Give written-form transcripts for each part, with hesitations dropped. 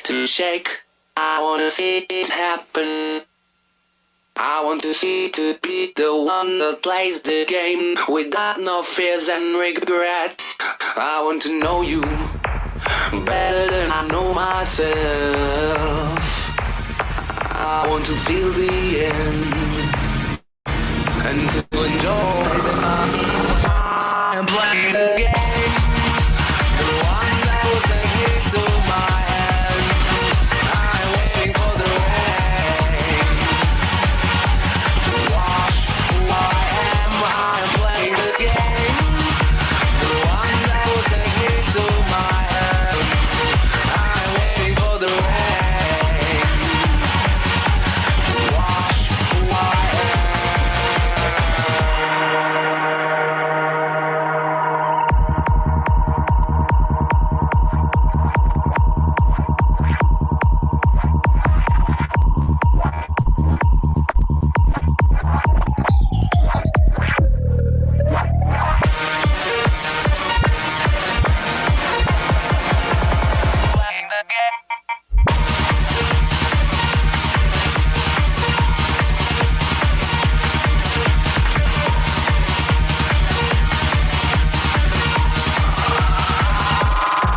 To shake, I wanna see it happen. I want to see to be the one that plays the game without no fears and regrets. I want to know you better than I know myself. I want to feel the end and to enjoy the process and play the game, the one that will take me to my end. I'm waiting for the rain to wash who I am. I'm playing the game, the one that will take me to my end. I'm waiting for the rain to wash who I am. Playing the game.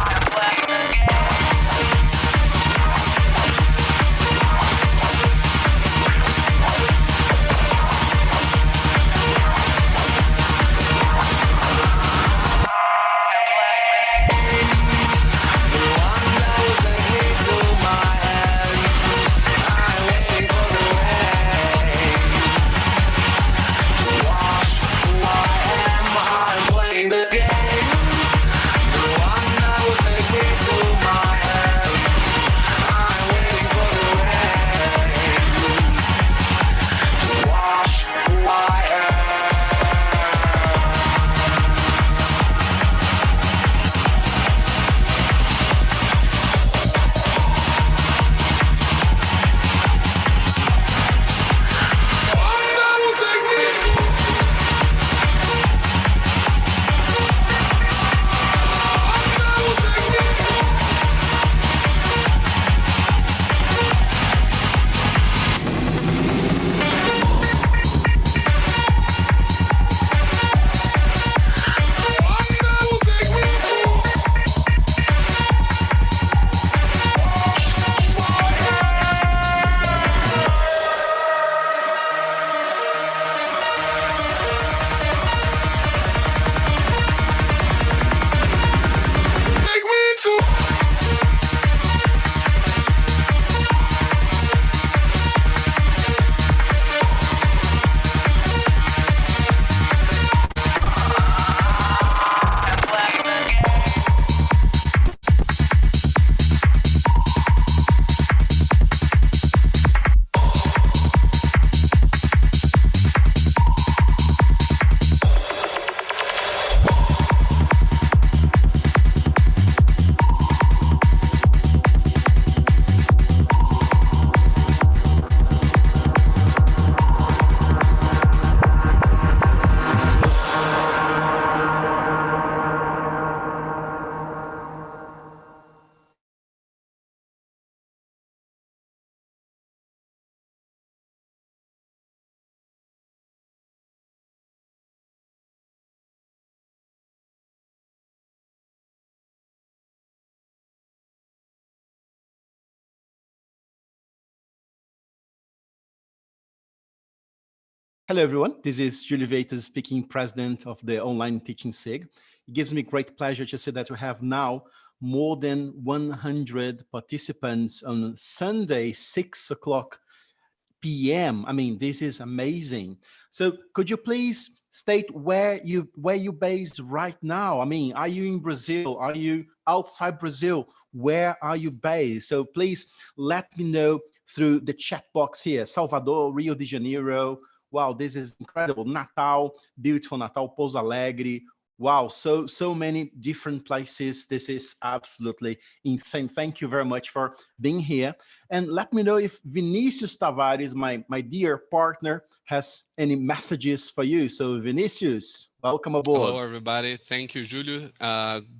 I'm playing the game. The one that will take me to my end. I'm waiting for the rain to wash who I am. I'm playing the game, the one that will take me to my end. I'm waiting for the rain to wash who I am. Hello, everyone. This is Julio Veitas speaking, president of the Online Teaching SIG. It gives me great pleasure to say that we have now more than 100 participants on Sunday, 6 o'clock p.m. I mean, this is amazing. So could you please state where you based right now? I mean, are you in Brazil? Are you outside Brazil? Where are you based? So please let me know through the chat box here. Salvador, Rio de Janeiro, wow, this is incredible. Natal, beautiful Natal, Pouso Alegre. Wow, so many different places. This is absolutely insane. Thank you very much for being here. And let me know if Vinicius Tavares, my dear partner, has any messages for you. So Vinicius, welcome Hello, aboard. everybody. Thank you, Julio.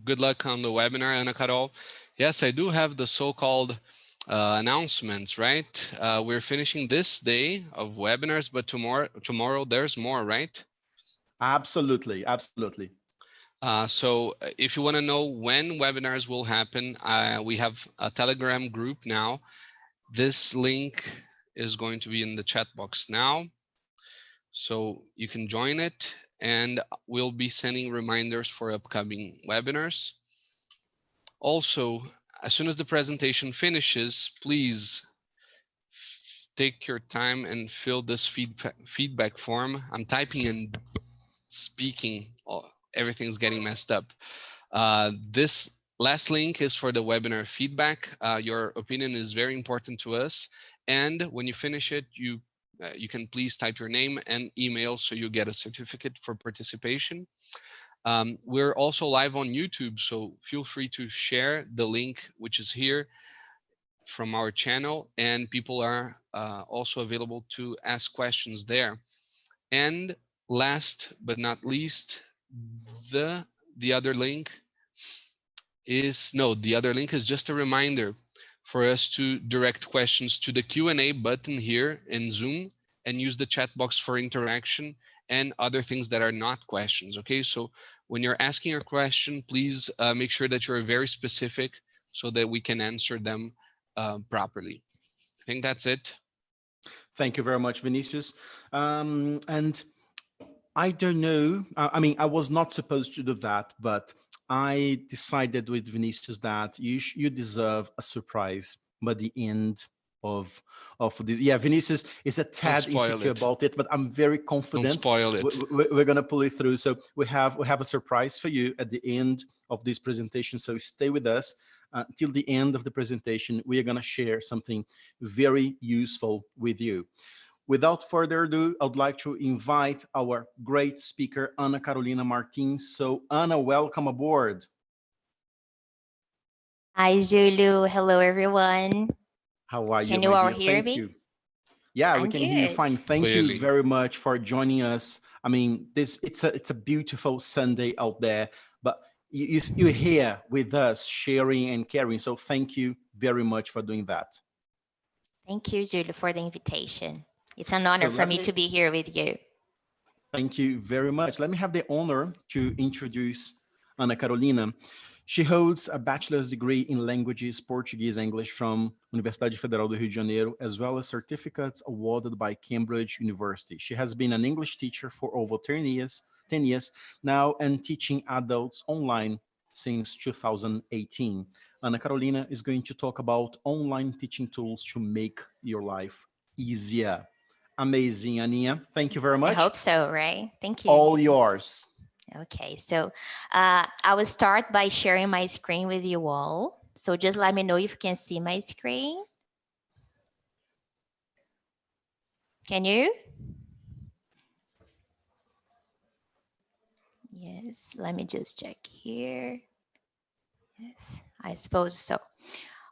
Good luck on the webinar, Ana Carol. Yes, I do have the so-called announcements, right? We're finishing this day of webinars, but tomorrow there's more, right? Absolutely, absolutely. So if you want to know when webinars will happen, we have a Telegram group now. This link is going to be in the chat box now. So you can join it, and we'll be sending reminders for upcoming webinars. Also, as soon as the presentation finishes, please take your time and fill this feedback form. I'm typing and speaking. Everything's getting messed up. This last link is for the webinar feedback. Your opinion is very important to us. And when you finish it, you can please type your name and email so you get a certificate for participation. We're also live on YouTube, so feel free to share the link, which is here from our channel, and people are also available to ask questions there. And last but not least, the other link is, the other link is just a reminder for us to direct questions to the Q&A button here in Zoom and use the chat box for interaction and other things that are not questions. Okay, so when you're asking your question, please make sure that you're very specific so that we can answer them properly. I think that's it. Thank you very much, Vinicius. And I don't know, I mean, I was not supposed to do that, but I decided with Vinicius that you deserve a surprise by the end of this. Yeah, Vinicius is a tad insecure about it, but I'm very confident. Don't spoil it. We're gonna pull it through. So we have a surprise for you at the end of this presentation. So stay with us till the end of the presentation. We are gonna share something very useful with you. Without further ado, I'd like to invite our great speaker, Ana Carolina Martins. So Ana, welcome aboard. Hi, Zulu. Hello, everyone. How are you? Can you all hear me? You. Yeah, we can hear you fine. Thank you very much for joining us. I mean, it's a beautiful Sunday out there, but you're here with us sharing and caring. So thank you very much for doing that. Thank you, Zulu, for the invitation. It's an honor for me to be here with you. Thank you very much. Let me have the honor to introduce Ana Carolina. She holds a bachelor's degree in languages, Portuguese-English from Universidade Federal do Rio de Janeiro, as well as certificates awarded by Cambridge University. She has been an English teacher for over 10 years now and teaching adults online since 2018. Ana Carolina is going to talk about online teaching tools to make your life easier. Amazing, Aninha. Thank you very much. I hope so, right? Thank you. All yours. Okay, so I will start by sharing my screen with you all. So just let me know if you can see my screen. Can you? Yes, let me just check here. Yes, I suppose so.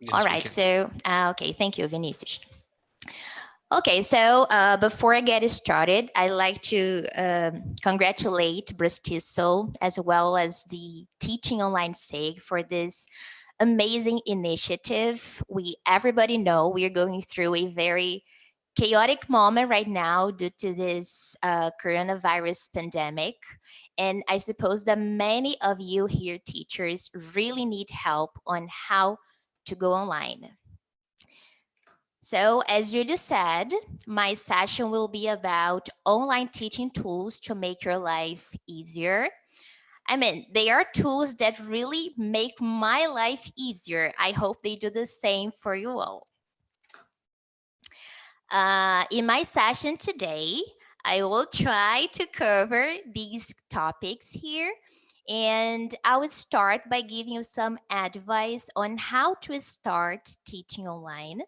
Yes, all right, so, okay, thank you, Vinicius. Okay, so before I get started, I'd like to congratulate BRAZ-TESOL as well as the Teaching Online SIG for this amazing initiative. Everybody know we are going through a very chaotic moment right now due to this coronavirus pandemic. And I suppose that many of you here teachers really need help on how to go online. So as Julia said, my session will be about online teaching tools to make your life easier. I mean, they are tools that really make my life easier. I hope they do the same for you all. In my session today, I will try to cover these topics here. And I will start by giving you some advice on how to start teaching online.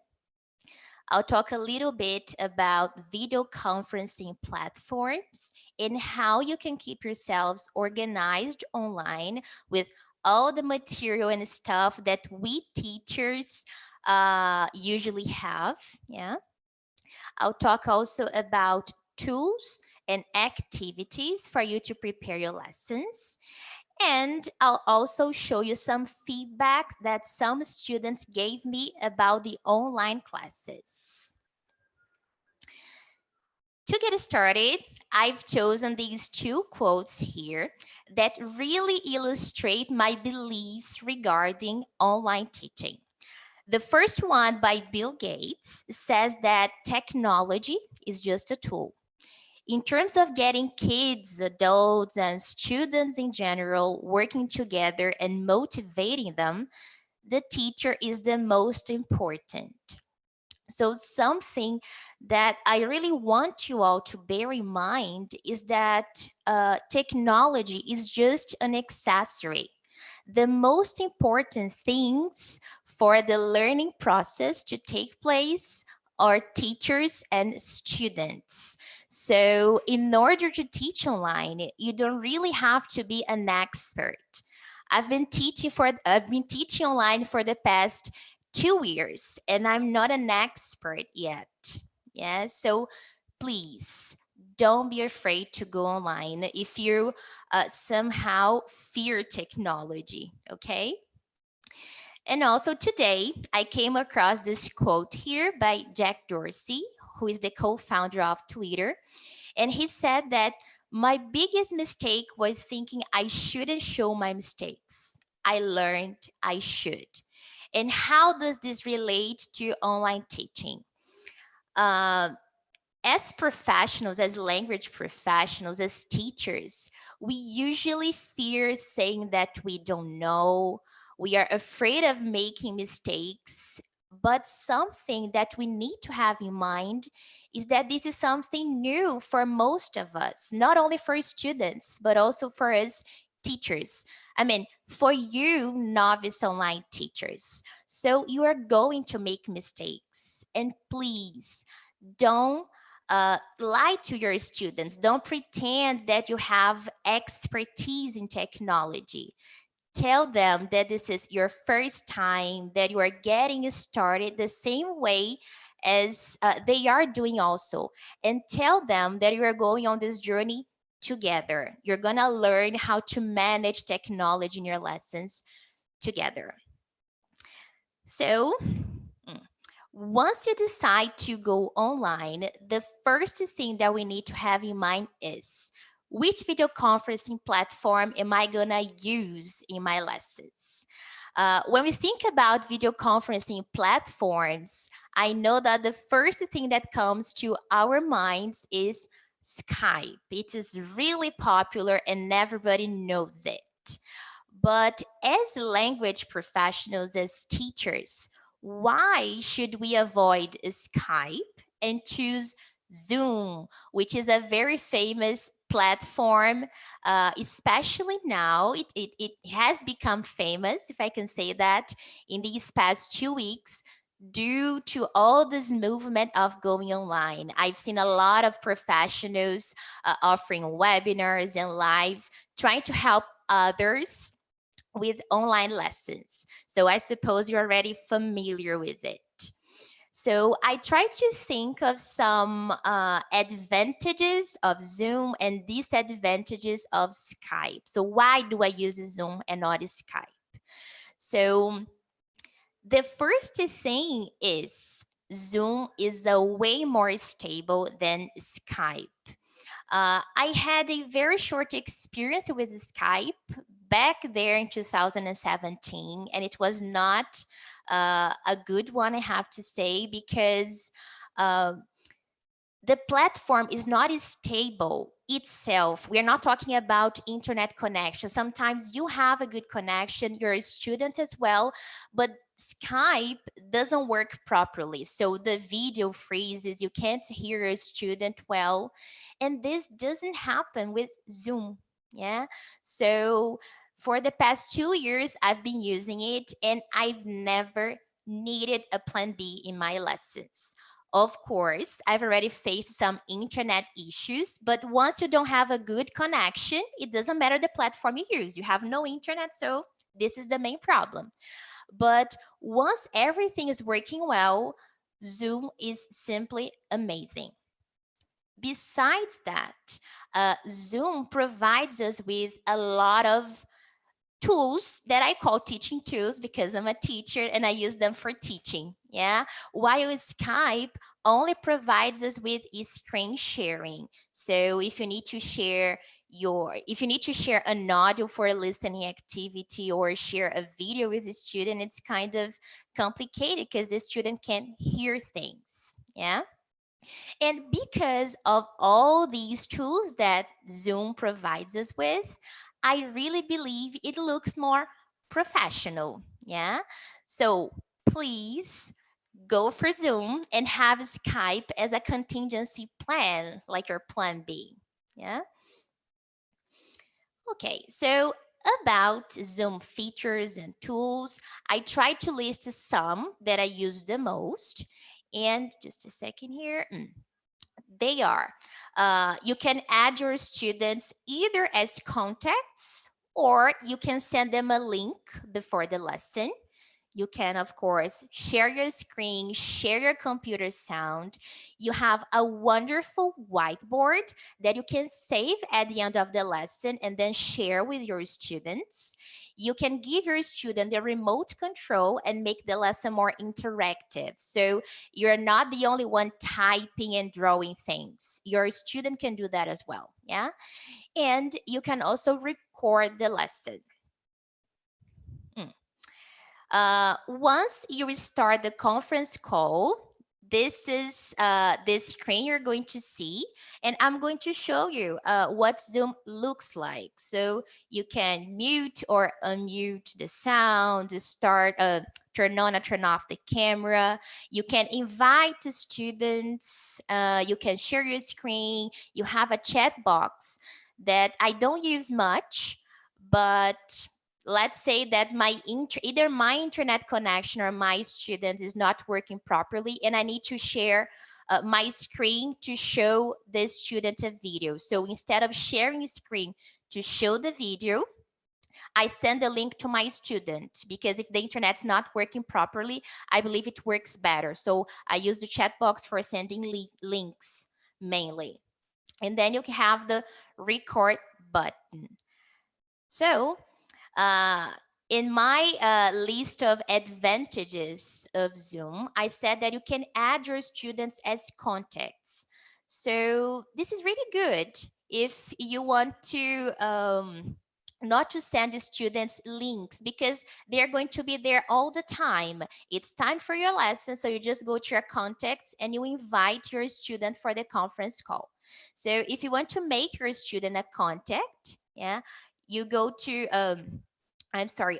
I'll talk a little bit about video conferencing platforms and how you can keep yourselves organized online with all the material and stuff that we teachers usually have. Yeah. I'll talk also about tools and activities for you to prepare your lessons. And I'll also show you some feedback that some students gave me about the online classes. To get started, I've chosen these two quotes here that really illustrate my beliefs regarding online teaching. The first one by Bill Gates says that technology is just a tool. In terms of getting kids, adults, and students in general working together and motivating them, the teacher is the most important. So something that I really want you all to bear in mind is that technology is just an accessory. The most important things for the learning process to take place are teachers and students. So in order to teach online, you don't really have to be an expert. I've been teaching online for the past 2 years and I'm not an expert yet. Yeah, so please don't be afraid to go online if you somehow fear technology, okay? And also today, I came across this quote here by Jack Dorsey, who is the co-founder of Twitter. And he said that my biggest mistake was thinking I shouldn't show my mistakes. I learned I should. And how does this relate to online teaching? As professionals, as language professionals, as teachers, we usually fear saying that we don't know. We are afraid of making mistakes. But something that we need to have in mind is that this is something new for most of us, not only for students, but also for us teachers. I mean, for you novice online teachers. So you are going to make mistakes. And please don't lie to your students. Don't pretend that you have expertise in technology. Tell them that this is your first time, that you are getting started the same way as they are doing also. And tell them that you are going on this journey together. You're going to learn how to manage technology in your lessons together. So, once you decide to go online, the first thing that we need to have in mind is which video conferencing platform am I gonna use in my lessons? When we think about video conferencing platforms, I know that the first thing that comes to our minds is Skype. It is really popular and everybody knows it. But as language professionals, as teachers, why should we avoid Skype and choose Zoom, which is a very famous platform, especially now. It has become famous, if I can say that, in these past 2 weeks due to all this movement of going online. I've seen a lot of professionals offering webinars and lives, trying to help others with online lessons. So I suppose you're already familiar with it. So I tried to think of some advantages of Zoom and disadvantages of Skype. So why do I use Zoom and not Skype? So the first thing is Zoom is a way more stable than Skype. I had a very short experience with Skype back there in 2017, and it was not a good one, I have to say, because the platform is not stable itself. We're not talking about internet connection. Sometimes you have a good connection, you're a student as well, but Skype doesn't work properly. So the video freezes, you can't hear a student well. And this doesn't happen with Zoom. Yeah. So for the past 2 years, I've been using it and I've never needed a plan B in my lessons. Of course, I've already faced some internet issues, but once you don't have a good connection, it doesn't matter the platform you use. You have no internet, so this is the main problem. But once everything is working well, Zoom is simply amazing. Besides that, Zoom provides us with a lot of tools that I call teaching tools because I'm a teacher and I use them for teaching. Yeah. While Skype only provides us with screen sharing. So if you need to share an audio for a listening activity or share a video with a student, it's kind of complicated because the student can't hear things. Yeah. And because of all these tools that Zoom provides us with, I really believe it looks more professional. Yeah. So please go for Zoom and have Skype as a contingency plan, like your plan B. Yeah. Okay. So about Zoom features and tools, I tried to list some that I use the most. And just a second here. They are. You can add your students either as contacts or you can send them a link before the lesson. You can, of course, share your screen, share your computer sound. You have a wonderful whiteboard that you can save at the end of the lesson and then share with your students. You can give your student the remote control and make the lesson more interactive. So you're not the only one typing and drawing things. Your student can do that as well. Yeah. And you can also record the lesson. Once you start the conference call, this is the screen you're going to see, and I'm going to show you what Zoom looks like. So you can mute or unmute the sound, turn on or turn off the camera. You can invite the students. You can share your screen. You have a chat box that I don't use much, but let's say that either my internet connection or my student is not working properly and I need to share my screen to show the student a video. So instead of sharing a screen to show the video, I send a link to my student because if the internet's not working properly, I believe it works better. So I use the chat box for sending links mainly. And then you can have the record button. So in my list of advantages of Zoom, I said that you can add your students as contacts. So this is really good if you want to not to send the students links because they're going to be there all the time. It's time for your lesson, so you just go to your contacts and you invite your student for the conference call. So if you want to make your student a contact, yeah, you go to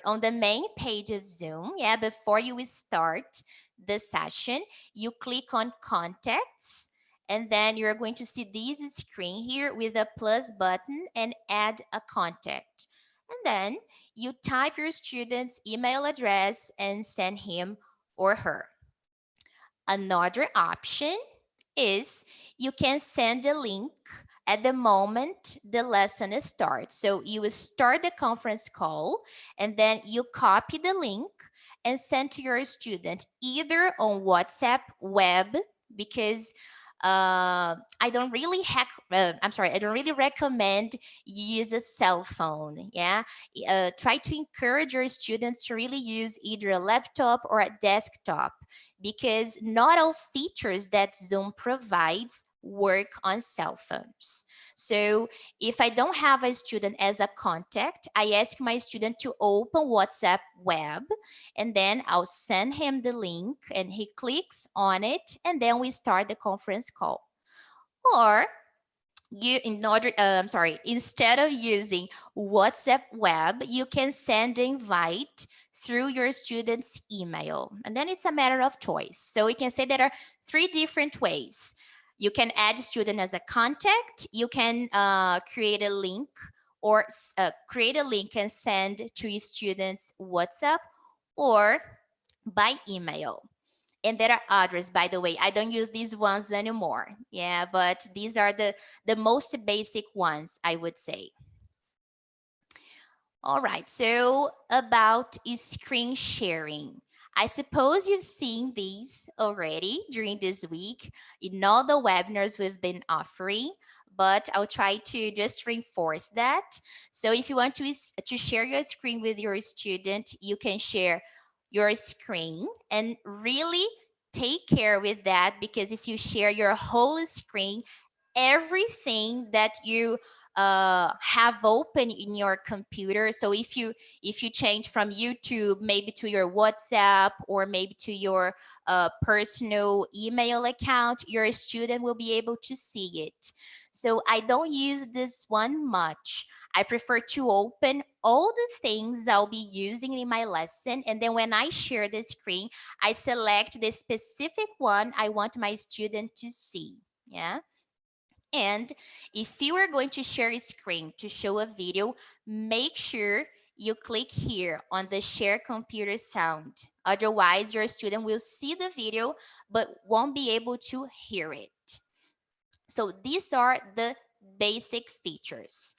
on the main page of Zoom, yeah, before you start the session, you click on contacts, and then you're going to see this screen here with a plus button and add a contact. And then you type your student's email address and send him or her. Another option is you can send a link at the moment the lesson starts. So you will start the conference call and then you copy the link and send to your student either on WhatsApp web because I don't really recommend you use a cell phone. Yeah, try to encourage your students to really use either a laptop or a desktop because not all features that Zoom provides work on cell phones. So if I don't have a student as a contact, I ask my student to open WhatsApp web and then I'll send him the link and he clicks on it and then we start the conference call. Or instead of using WhatsApp web, you can send the invite through your student's email. And then it's a matter of choice. So we can say there are 3 different ways. You can add student as a contact. You can create a link or create a link and send to your students WhatsApp or by email. And there are others, by the way. I don't use these ones anymore. Yeah, but these are the most basic ones, I would say. All right, so about screen sharing. I suppose you've seen these already during this week in all the webinars we've been offering, but I'll try to just reinforce that. So if you want to share your screen with your student, you can share your screen, and really take care with that, because if you share your whole screen, everything that you have open in your computer. So if you change from YouTube maybe to your WhatsApp or maybe to your personal email account, your student will be able to see it. So I don't use this one much. I prefer to open all the things I'll be using in my lesson, and then when I share the screen, I select the specific one I want my student to see. Yeah. And if you are going to share a screen to show a video, make sure you click here on the share computer sound. Otherwise, your student will see the video but won't be able to hear it. So these are the basic features.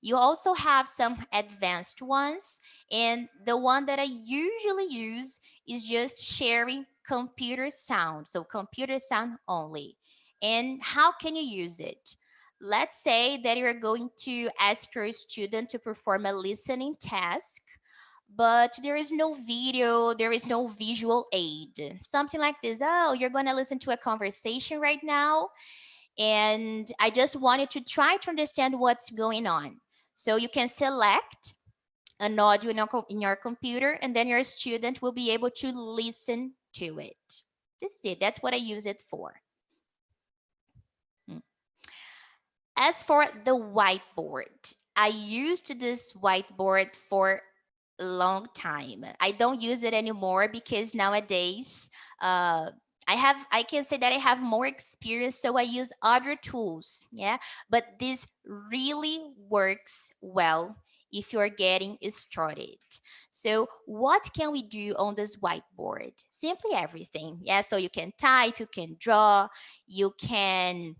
You also have some advanced ones, and the one that I usually use is just sharing computer sound. So computer sound only. And how can you use it? Let's say that you're going to ask your student to perform a listening task, but there is no video, there is no visual aid. Something like this. Oh, you're going to listen to a conversation right now, and I just wanted to try to understand what's going on. So you can select an audio in your computer, and then your student will be able to listen to it. This is it. That's what I use it for. As for the whiteboard, I used this whiteboard for a long time. I don't use it anymore because nowadays I can say that I have more experience, so I use other tools. Yeah, but this really works well if you're getting started. So what can we do on this whiteboard? Simply everything. Yeah, so you can type, you can draw, you can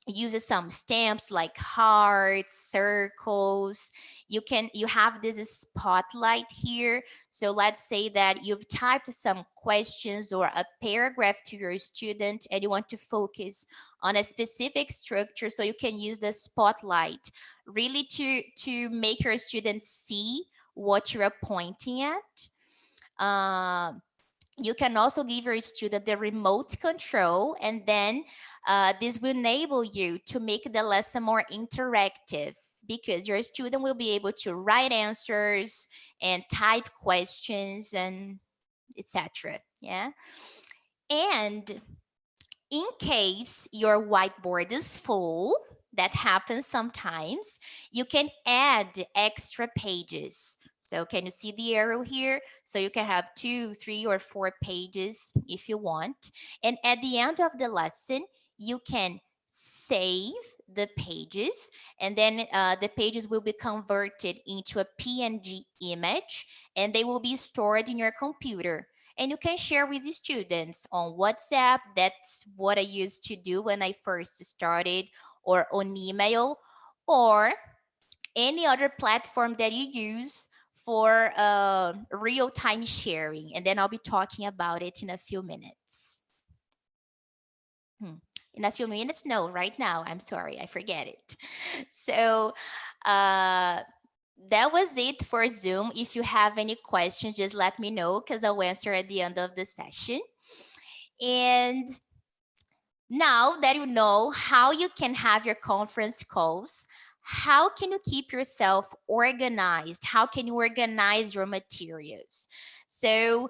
use some stamps like hearts, circles. You have this spotlight here. So let's say that you've typed some questions or a paragraph to your student and you want to focus on a specific structure, so you can use the spotlight really to make your students see what you're pointing at. You can also give your student the remote control, and then this will enable you to make the lesson more interactive, because your student will be able to write answers and type questions and etc. Yeah. And in case your whiteboard is full, that happens sometimes, you can add extra pages. So can you see the arrow here? So you can have 2, 3, or 4 pages if you want. And at the end of the lesson, you can save the pages, and then the pages will be converted into a PNG image, and they will be stored in your computer. And you can share with the students on WhatsApp. That's what I used to do when I first started, or on email, or any other platform that you use for real-time sharing. And then I'll be talking about it in a few minutes. In a few minutes? No, right now. I'm sorry, I forget it. So that was it for Zoom. If you have any questions, just let me know, because I'll answer at the end of the session. And now that you know how you can have your conference calls, how can you keep yourself organized? How can you organize your materials? So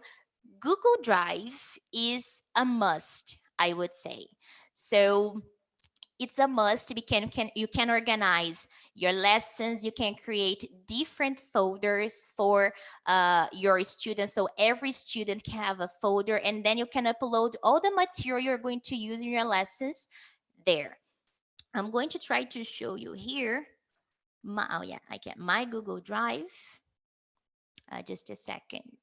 Google Drive is a must, I would say. So it's a must. You can organize your lessons. You can create different folders for your students. So every student can have a folder, and then you can upload all the material you're going to use in your lessons there. I'm going to try to show you here. Oh yeah, I can. My Google Drive. Just a second.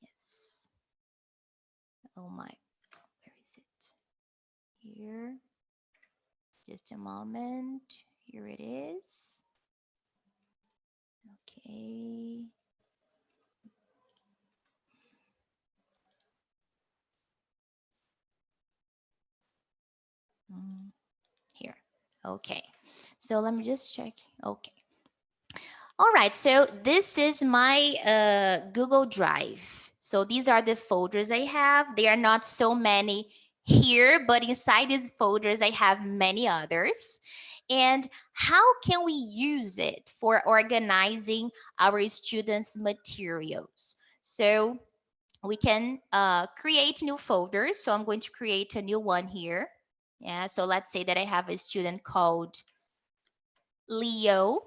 Yes. Oh my, where is it? Here. Just a moment. Here it is. Okay. Here. Okay. So let me just check. Okay. All right. So this is my Google Drive. So these are the folders I have. They are not so many here, but inside these folders, I have many others. And how can we use it for organizing our students' materials? So we can create new folders. So I'm going to create a new one here. Yeah, so let's say that I have a student called Leo.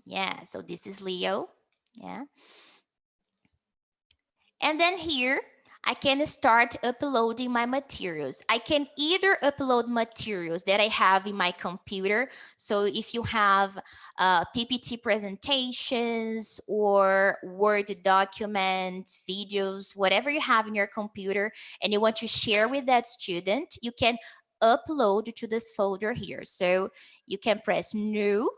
Yeah, so this is Leo. Yeah. And then here, I can start uploading my materials. I can either upload materials that I have in my computer. So if you have PPT presentations or Word documents, videos, whatever you have in your computer, and you want to share with that student, you can upload to this folder here. So you can press New,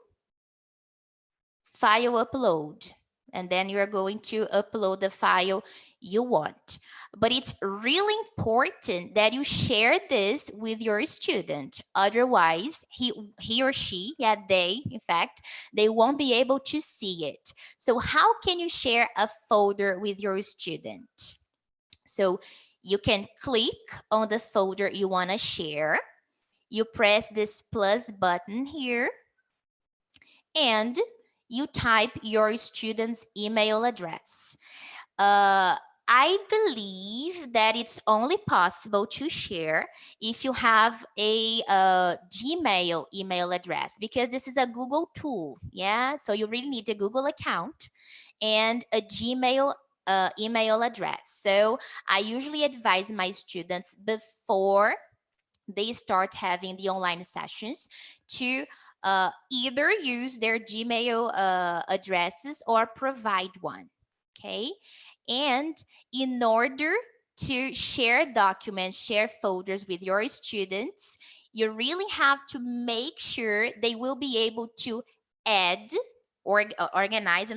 File Upload, and then you are going to upload the file you want. But it's really important that you share this with your student. Otherwise, he or she, yeah, they, in fact, they won't be able to see it. So how can you share a folder with your student? So you can click on the folder you want to share. You press this plus button here, and you type your student's email address. I believe that it's only possible to share if you have a Gmail email address, because this is a Google tool. Yeah, so you really need a Google account and a Gmail email address. So I usually advise my students before they start having the online sessions to either use their Gmail addresses or provide one. Okay. And in order to share documents, share folders with your students, you really have to make sure they will be able to add or organize,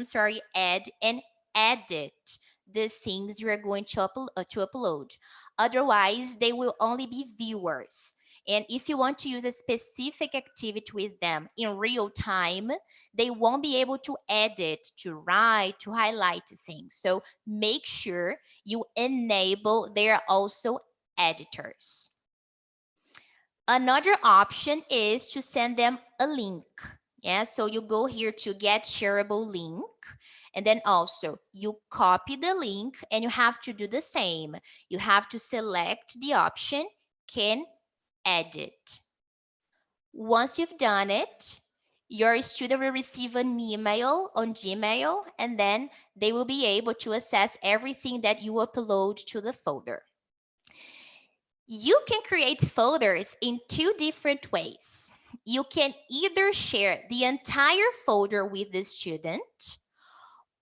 add and edit the things you are going to upload. Otherwise, they will only be viewers. And if you want to use a specific activity with them in real time, they won't be able to edit, to write, to highlight things. So make sure you enable they are also editors. Another option is to send them a link. Yeah, so you go here to get shareable link, and then also you copy the link, and you have to do the same. You have to select the option can edit. Once you've done it, your student will receive an email on Gmail, and then they will be able to access everything that you upload to the folder. You can create folders in two different ways. You can either share the entire folder with the student,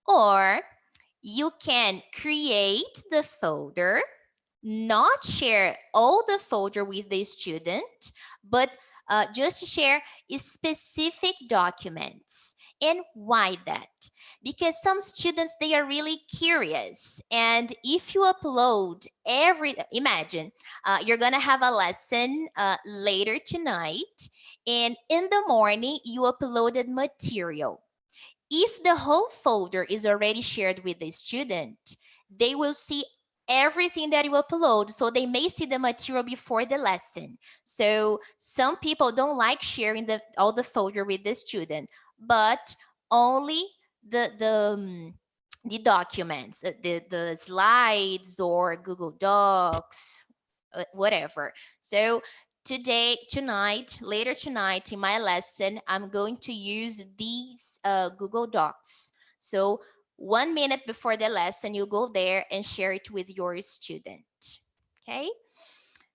or you can create the folder, not share all the folder with the student, but just share specific documents. And why that? Because some students, they are really curious. And if you upload imagine you're gonna have a lesson later tonight, and in the morning you uploaded material. If the whole folder is already shared with the student, they will see everything that you upload, so they may see the material before the lesson. So some people don't like sharing all the folder with the student, but only the documents, the slides or Google Docs, whatever. So later tonight in my lesson, I'm going to use these Google Docs. So 1 minute before the lesson, you go there and share it with your student. Okay.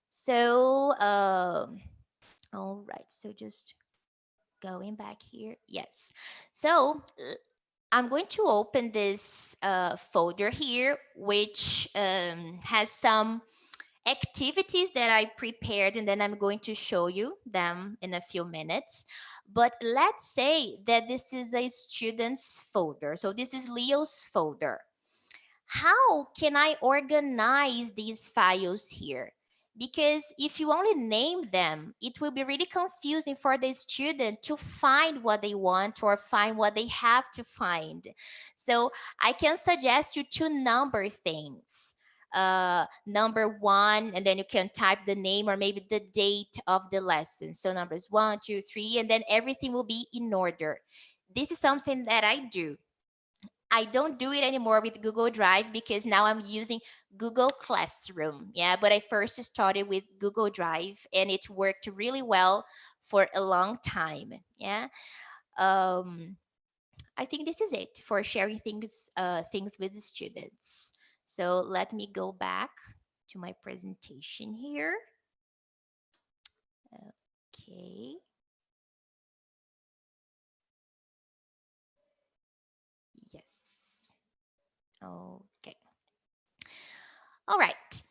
So, all right. So just going back here. Yes. So I'm going to open this folder here, which has some activities that I prepared, and then I'm going to show you them in a few minutes. But let's say that this is a student's folder. So this is Leo's folder. How can I organize these files here? Because if you only name them, it will be really confusing for the student to find what they want or find what they have to find. So I can suggest you to number things. Number 1, and then you can type the name or maybe the date of the lesson. So numbers 1, 2, 3, and then everything will be in order. This is something that I do. I don't do it anymore with Google Drive because now I'm using Google Classroom. Yeah, but I first started with Google Drive and it worked really well for a long time. Yeah. I think this is it for sharing things with the students. So let me go back to my presentation here. Okay. Yes. Okay. All right.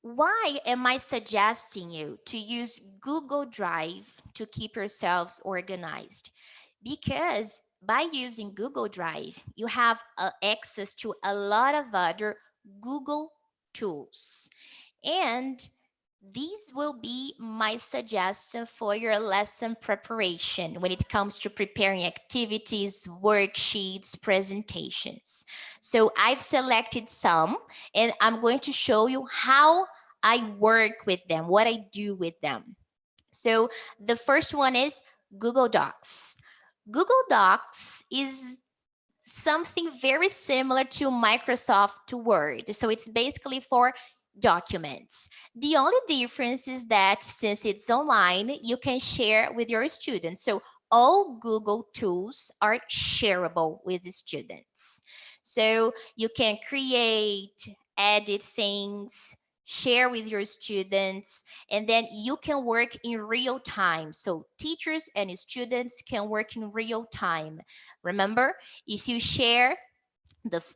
Why am I suggesting you to use Google Drive to keep yourselves organized? Because by using Google Drive, you have access to a lot of other Google tools. And these will be my suggestion for your lesson preparation when it comes to preparing activities, worksheets, presentations. So I've selected some and I'm going to show you how I work with them, what I do with them. So the first one is Google Docs. Google Docs is something very similar to Microsoft Word. So it's basically for documents. The only difference is that since it's online, you can share with your students. So all Google tools are shareable with the students. So you can create, edit things, share with your students, and then you can work in real time. So teachers and students can work in real time. Remember, if you share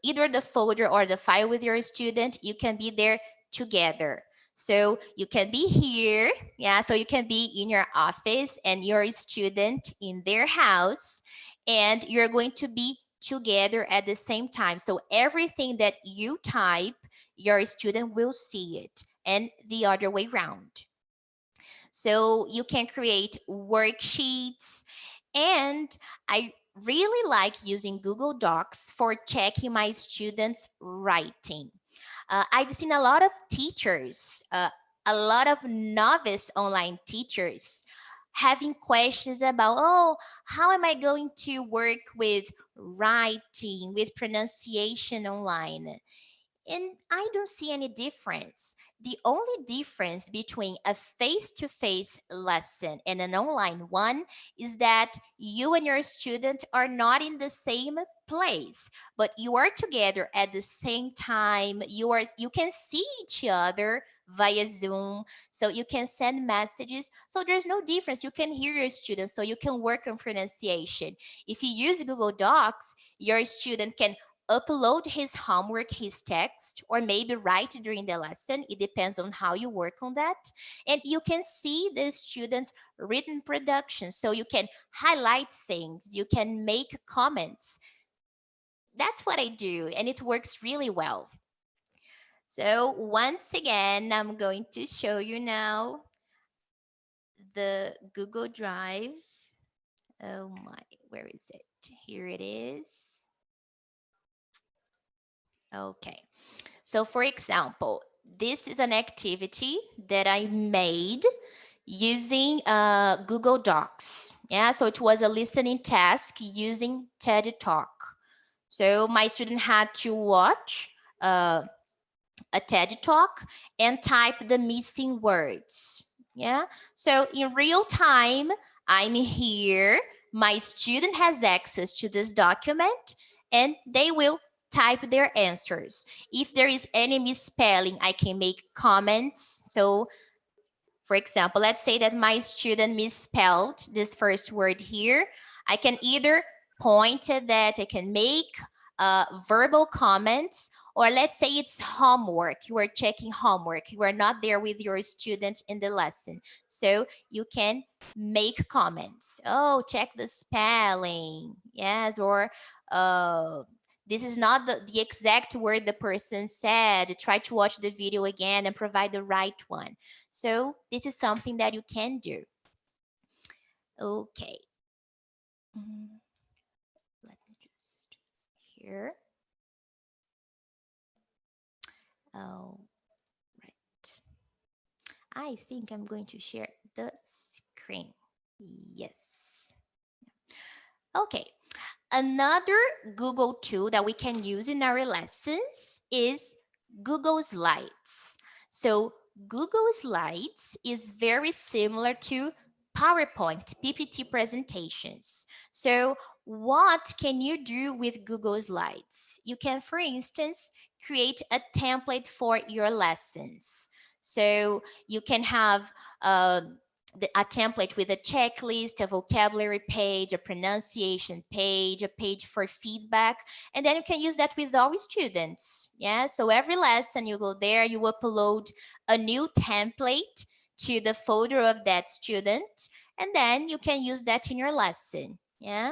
either the folder or the file with your student, you can be there together. So you can be here, yeah, so you can be in your office and your student in their house, and you're going to be together at the same time. So everything that you type, your student will see it, and the other way around. So you can create worksheets, and I really like using Google Docs for checking my students' writing. I've seen a lot of teachers, a lot of novice online teachers having questions about, oh, how am I going to work with writing, with pronunciation online? And I don't see any difference. The only difference between a face-to-face lesson and an online one is that you and your student are not in the same place, but you are together at the same time. You can see each other via Zoom, so you can send messages. So there's no difference. You can hear your students, so you can work on pronunciation. If you use Google Docs, your student can upload his homework, his text, or maybe write during the lesson. It depends on how you work on that. And you can see the students' written production. So you can highlight things, you can make comments. That's what I do, and it works really well. So once again, I'm going to show you now the Google Drive. Oh my, where is it? Here it is. Okay, so for example, this is an activity that I made using Google Docs. Yeah, so it was a listening task using TED Talk. So my student had to watch a TED Talk and type the missing words. Yeah, so in real time, I'm here. My student has access to this document and they will type their answers. If there is any misspelling, I can make comments. So for example, let's say that my student misspelled this first word here. I can either point at that. I can make verbal comments, or let's say it's homework. You are checking homework. You are not there with your student in the lesson. So you can make comments. Oh, check the spelling. Yes, or this is not the exact word the person said. Try to watch the video again and provide the right one. So this is something that you can do. Okay. Let me just here. Oh, right. I think I'm going to share the screen. Yes. Okay. Another Google tool that we can use in our lessons is Google Slides. So Google Slides is very similar to PowerPoint, PPT presentations. So what can you do with Google Slides? You can, for instance, create a template for your lessons. So you can have a template with a checklist, a vocabulary page, a pronunciation page, a page for feedback, and then you can use that with all students. Yeah, so every lesson you go there, you upload a new template to the folder of that student, and then you can use that in your lesson. Yeah.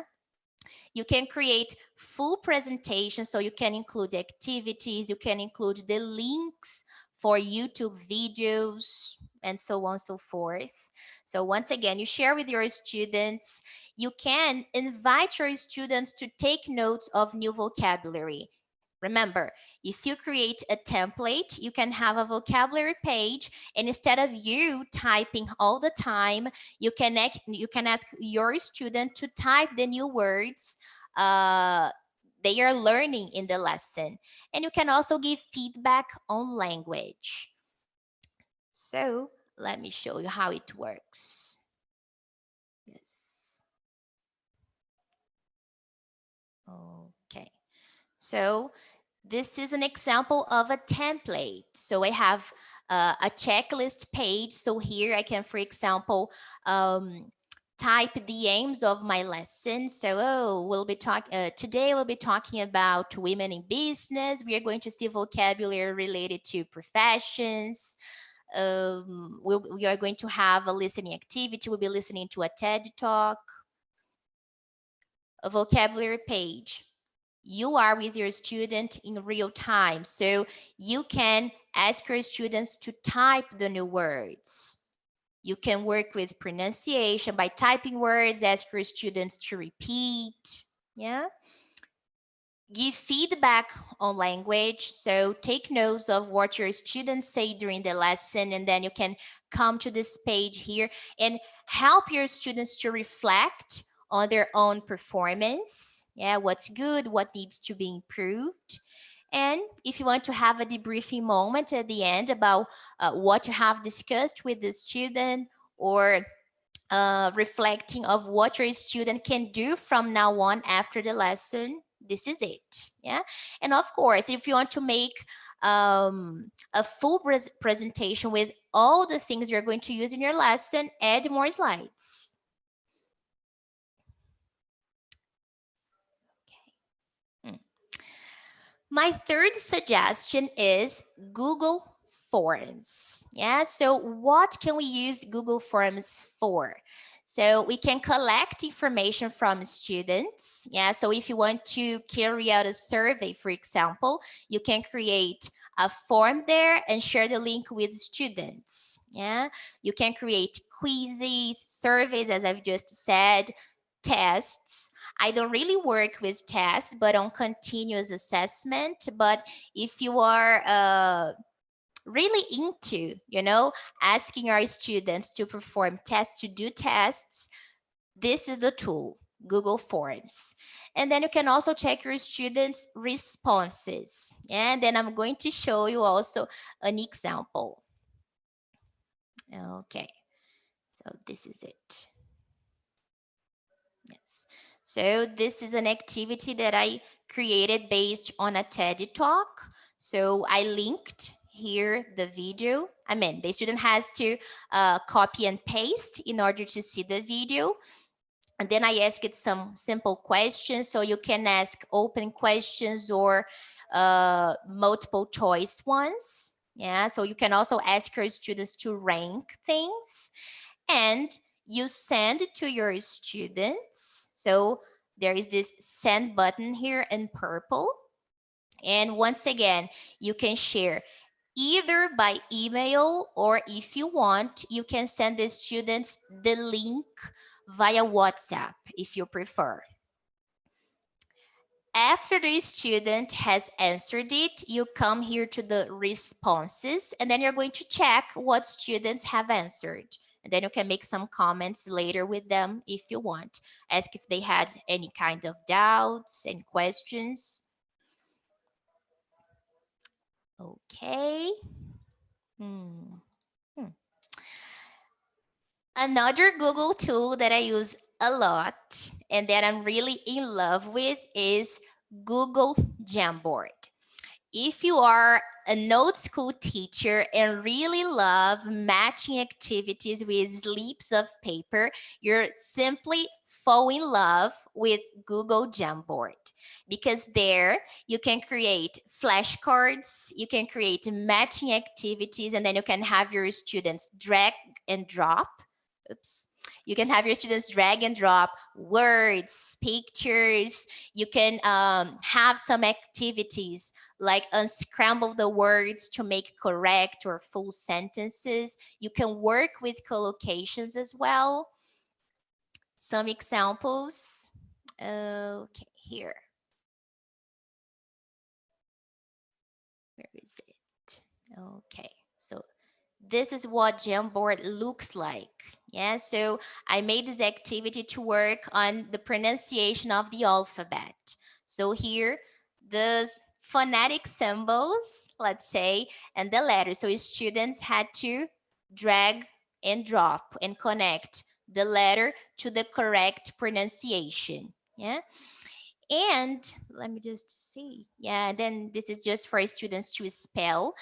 You can create full presentations, so you can include activities, you can include the links for YouTube videos, and so on and so forth. So once again, you share with your students. You can invite your students to take notes of new vocabulary. Remember, if you create a template, you can have a vocabulary page, and instead of you typing all the time, you can ask your student to type the new words they are learning in the lesson. And you can also give feedback on language. So let me show you how it works. Yes. Okay. So this is an example of a template. So I have a checklist page. So here I can, for example, type the aims of my lesson. So we'll be today we'll be talking about women in business. We are going to see vocabulary related to professions. We are going to have a listening activity. We'll be listening to a TED Talk, a vocabulary page. You are with your student in real time, so you can ask your students to type the new words. You can work with pronunciation by typing words, ask your students to repeat. Yeah. Give feedback on language. So take notes of what your students say during the lesson, and then you can come to this page here and help your students to reflect on their own performance. Yeah, what's good, what needs to be improved. And if you want to have a debriefing moment at the end about what you have discussed with the student, or reflecting of what your student can do from now on after the lesson, this is it. Yeah. And of course, if you want to make a full presentation with all the things you're going to use in your lesson, add more slides. My third suggestion is Google Forms. Yeah, so what can we use Google Forms for? So we can collect information from students. Yeah, so if you want to carry out a survey, for example, you can create a form there and share the link with students. Yeah, you can create quizzes, surveys, as I've just said, tests. I don't really work with tests, but on continuous assessment. But if you are really into, asking our students to perform tests, to do tests, this is the tool, Google Forms. And then you can also check your students' responses. And then I'm going to show you also an example. Okay, so this is it. Yes. So this is an activity that I created based on a TED Talk. So I linked here the video. I mean, the student has to copy and paste in order to see the video. And then I asked some simple questions, so you can ask open questions or multiple choice ones. Yeah, so you can also ask your students to rank things, and you send to your students. So there is this send button here in purple. And once again, you can share either by email, or if you want, you can send the students the link via WhatsApp if you prefer. After the student has answered it, you come here to the responses, and then you're going to check what students have answered. And then you can make some comments later with them if you want. Ask if they had any kind of doubts and questions. Okay. Another Google tool that I use a lot and that I'm really in love with is Google Jamboard. If you are an old school teacher and really love matching activities with slips of paper, you're simply fall in love with Google Jamboard, because there you can create flashcards, you can create matching activities, and then you can have your students drag and drop. You can have your students drag and drop words, pictures. You can have some activities like unscramble the words to make correct or full sentences. You can work with collocations as well. Some examples. Okay, here. Where is it? Okay, so this is what Jamboard looks like. Yeah, so I made this activity to work on the pronunciation of the alphabet. So here, the phonetic symbols, let's say, and the letters. So students had to drag and drop and connect the letter to the correct pronunciation. Yeah. And let me just see. Yeah, then this is just for students to spell.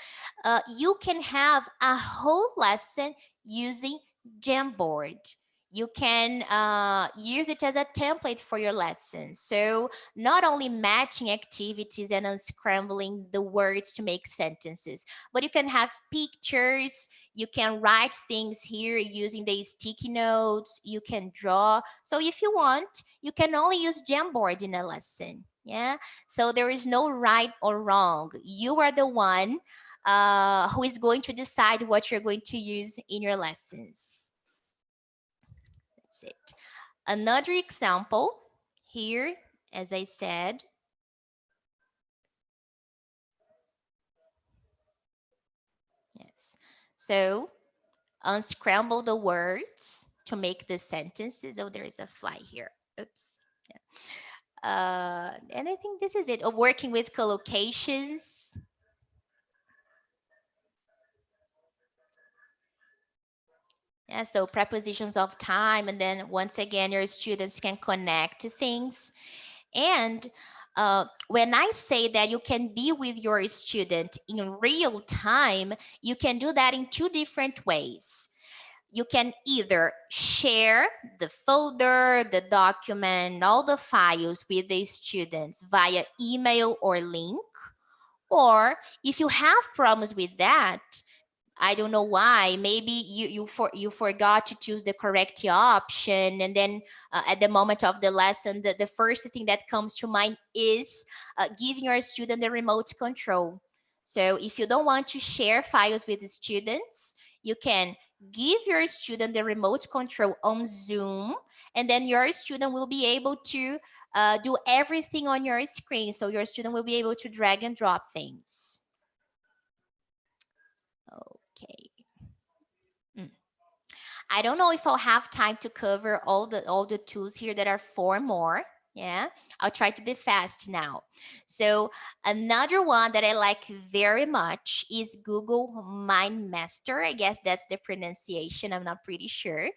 You can have a whole lesson using Jamboard. You can use it as a template for your lesson. So not only matching activities and unscrambling the words to make sentences, but you can have pictures, you can write things here using the sticky notes, you can draw. So if you want, you can only use Jamboard in a lesson. Yeah, so there is no right or wrong. You are the one who is going to decide what you're going to use in your lessons. That's it. Another example here, as I said. Yes. So unscramble the words to make the sentences. Oh, there is a fly here. Oops. Yeah. And I think this is it. Working with collocations. Yeah, so prepositions of time, and then once again, your students can connect things. And when I say that you can be with your student in real time, you can do that in two different ways. You can either share the folder, the document, all the files with the students via email or link. Or if you have problems with that, I don't know why. Maybe you forgot to choose the correct option, and then at the moment of the lesson, the first thing that comes to mind is giving your student the remote control. So if you don't want to share files with the students, you can give your student the remote control on Zoom, and then your student will be able to do everything on your screen. So your student will be able to drag and drop things. Okay. I don't know if I'll have time to cover all the tools here. There are 4 more. Yeah, I'll try to be fast now. So another one that I like very much is Google Mindmaster. I guess that's the pronunciation. I'm not pretty sure.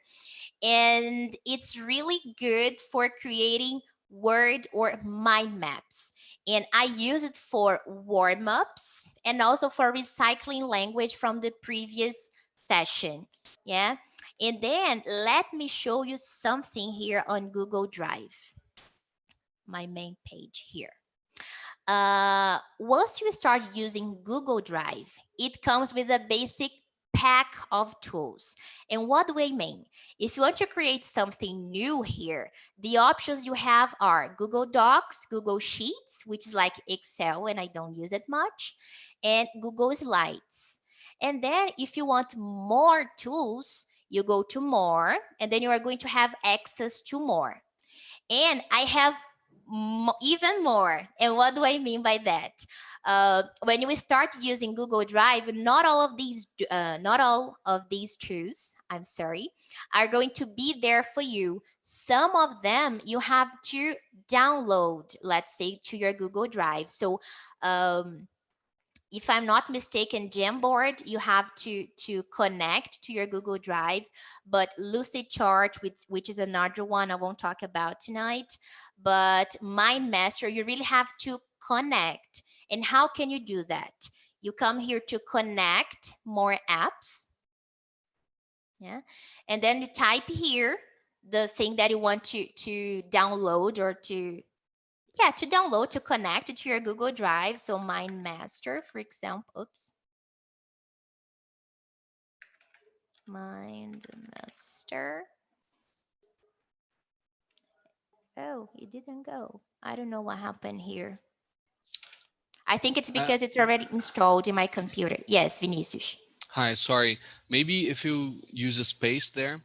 And it's really good for creating word or mind maps. And I use it for warm-ups and also for recycling language from the previous session. Yeah. And then let me show you something here on Google Drive, my main page here. Once you start using Google Drive, it comes with a basic pack of tools. And what do I mean? If you want to create something new here, the options you have are Google Docs, Google Sheets, which is like Excel, and I don't use it much, and Google Slides. And then if you want more tools, you go to more, and then you are going to have access to more. And I have even more. And what do I mean by that? When you start using Google Drive, not all of these tools, I'm sorry, are going to be there for you. Some of them you have to download, let's say, to your Google Drive. So if I'm not mistaken, Jamboard, you have to connect to your Google Drive, but Lucidchart, which is another one I won't talk about tonight, but Mindmaster, you really have to connect. And how can you do that? You come here to connect more apps. Yeah. And then you type here the thing that you want to download or to download, to connect it to your Google Drive. So Mindmaster, for example, oops. Mindmaster. Oh, it didn't go. I don't know what happened here. I think it's because it's already installed in my computer. Yes, Vinicius. Hi, sorry. Maybe if you use a space there.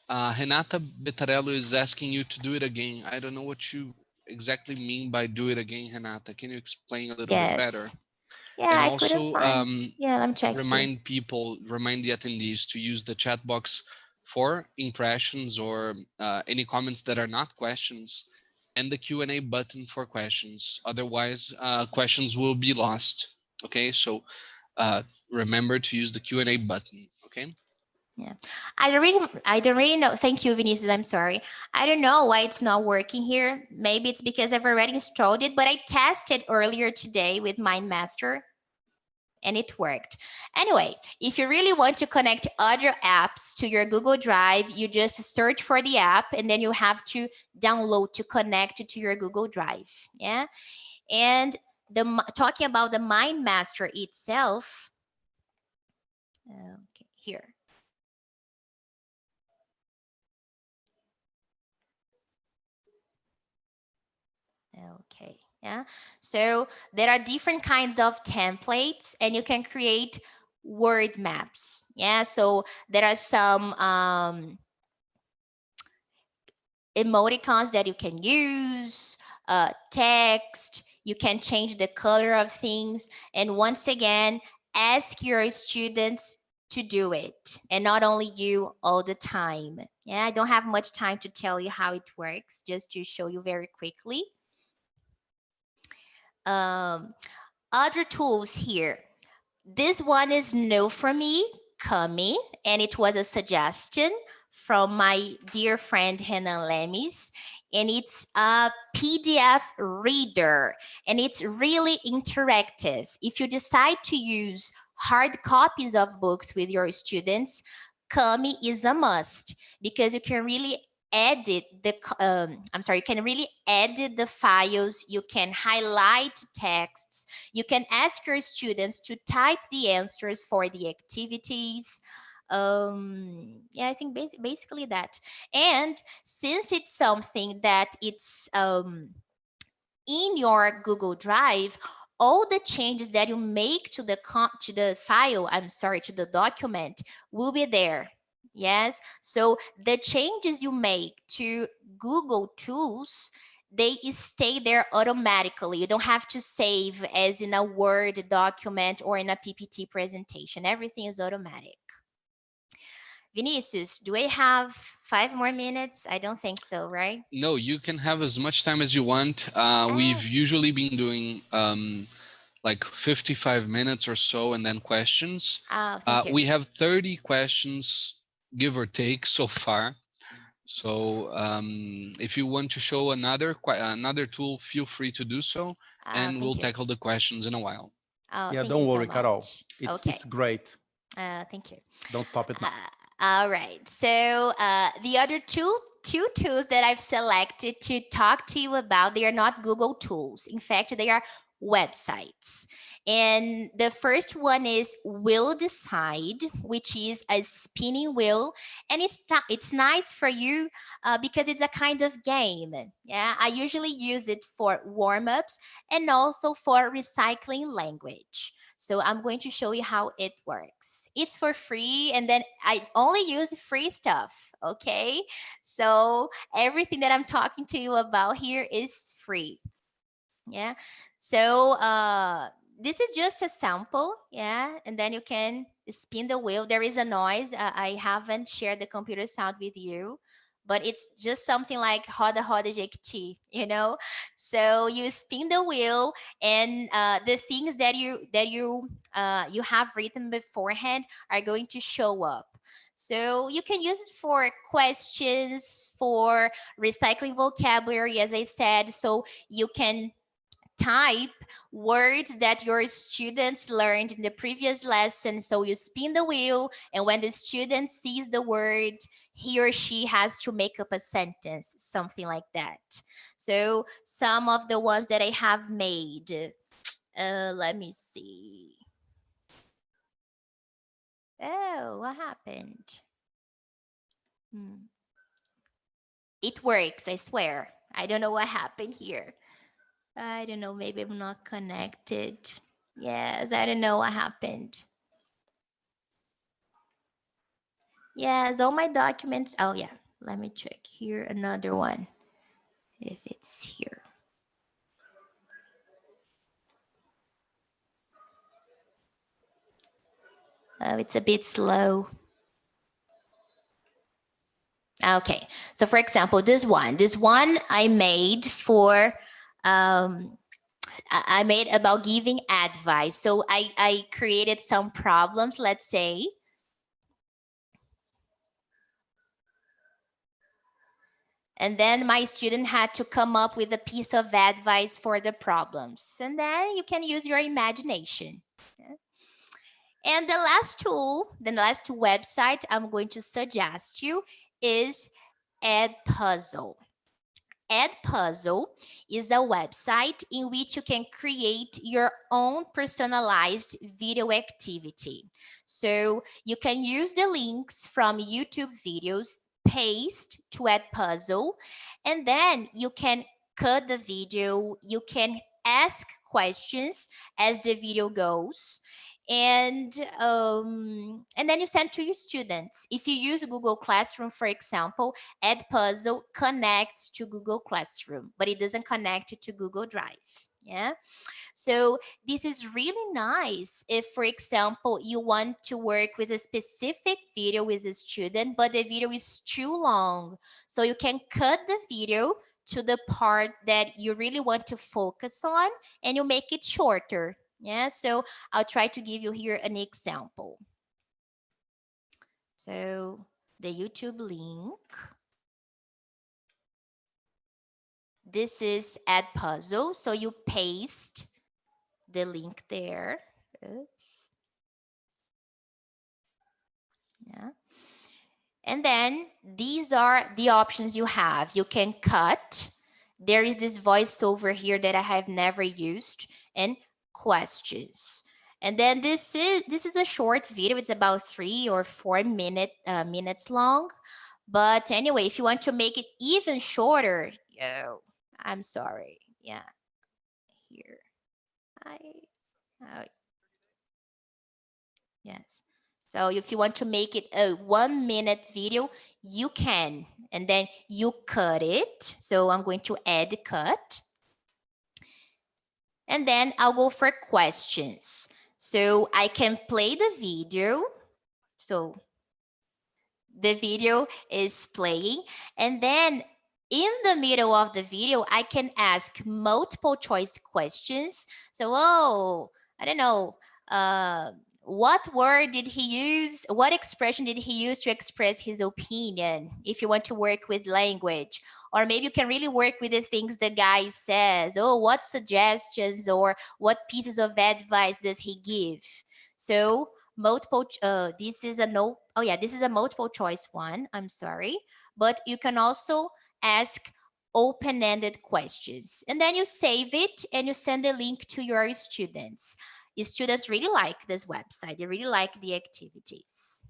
Renata Betarello is asking you to do it again. I don't know what you exactly mean by do it again, Renata. Can you explain a little bit better? Yeah, and I also couldn't find. Yeah, let me check remind here. people, remind the attendees to use the chat box for impressions or any comments that are not questions, and the Q&A button for questions. Otherwise, questions will be lost. Okay, so remember to use the Q&A button. Okay. Yeah, I don't really know. Thank you, Vinicius. I'm sorry. I don't know why it's not working here. Maybe it's because I've already installed it, but I tested earlier today with Mindmaster and it worked. Anyway, if you really want to connect other apps to your Google Drive, you just search for the app and then you have to download to connect it to your Google Drive. Yeah. And talking about the Mindmaster itself. Okay, here. Okay, yeah. So there are different kinds of templates and you can create word maps. Yeah, so there are some emoticons that you can use, text, you can change the color of things. And once again, ask your students to do it and not only you all the time. Yeah, I don't have much time to tell you how it works, just to show you very quickly. Other tools here. This one is new for me, Kami, and it was a suggestion from my dear friend Renan Lemes, and it's a PDF reader, and it's really interactive. If you decide to use hard copies of books with your students, Kami is a must because you can really edit the you can really edit the files, you can highlight texts, you can ask your students to type the answers for the activities. Yeah, I think basically that. And since it's something that it's in your Google Drive, all the changes that you make to the file, to the document will be there. Yes, so the changes you make to Google Tools, they stay there automatically. You don't have to save as in a Word document or in a PPT presentation. Everything is automatic. Vinicius, do I have 5 more minutes? I don't think so, right? No, you can have as much time as you want. We've usually been doing like 55 minutes or so and then questions. Thank you. We have 30 questions, give or take, so far. So if you want to show another tool, feel free to do so, and we'll tackle the questions in a while. Yeah, don't worry, Carol. It's great. Thank you. Don't stop it now. All right. So the other two tools that I've selected to talk to you about, they are not Google tools. In fact, they are websites. And the first one is Will Decide, which is a spinning wheel. And it's nice for you because it's a kind of game. Yeah, I usually use it for warm-ups and also for recycling language. So I'm going to show you how it works. It's for free, and then I only use free stuff, okay? So everything that I'm talking to you about here is free. Yeah. So this is just a sample, yeah, and then you can spin the wheel. There is a noise. I haven't shared the computer sound with you, but it's just something like roda roda jequiti, you know. So you spin the wheel, and the things that you have written beforehand are going to show up. So you can use it for questions, for recycling vocabulary, as I said. So you can type words that your students learned in the previous lesson. So you spin the wheel, and when the student sees the word, he or she has to make up a sentence, something like that. So some of the ones that I have made, let me see. Oh, what happened? It works, I swear. I don't know what happened here. I don't know, maybe I'm not connected. Yes, I don't know what happened. Yes, all my documents. Oh, yeah. Let me check here. Another one. If it's here. Oh, it's a bit slow. Okay. So for example, this one I made for, I made about giving advice. So I created some problems, let's say. And then my student had to come up with a piece of advice for the problems. And then you can use your imagination. Yeah. And the last tool, the last website I'm going to suggest you is AddPuzzle. AddPuzzle is a website in which you can create your own personalized video activity. So you can use the links from YouTube videos, paste to AddPuzzle, and then you can cut the video, you can ask questions as the video goes, and then you send to your students. If you use Google Classroom, for example, AddPuzzle connects to Google Classroom, but it doesn't connect to Google Drive. Yeah. So this is really nice if, for example, you want to work with a specific video with a student, but the video is too long. So you can cut the video to the part that you really want to focus on, and you make it shorter. Yeah, so I'll try to give you here an example. So the YouTube link. This is AddPuzzle. So you paste the link there. Oops. Yeah. And then these are the options you have. You can cut. There is this voiceover here that I have never used, and questions. And then this is a short video. It's about 3 or 4 minutes long. But anyway, if you want to make it even shorter, I'm sorry. Yeah, here. Yes. So if you want to make it a 1 minute video, you can, and then you cut it. So I'm going to add cut. And then I'll go for questions. So I can play the video. So the video is playing, and then in the middle of the video, I can ask multiple choice questions. So, I don't know, what word did he use? What expression did he use to express his opinion? If you want to work with language, or maybe you can really work with the things the guy says. Oh, what suggestions or what pieces of advice does he give? So multiple, this is a no, oh yeah, this is a multiple choice one, I'm sorry. But you can also ask open-ended questions. And then you save it and you send the link to your students. Your students really like this website. They really like the activities.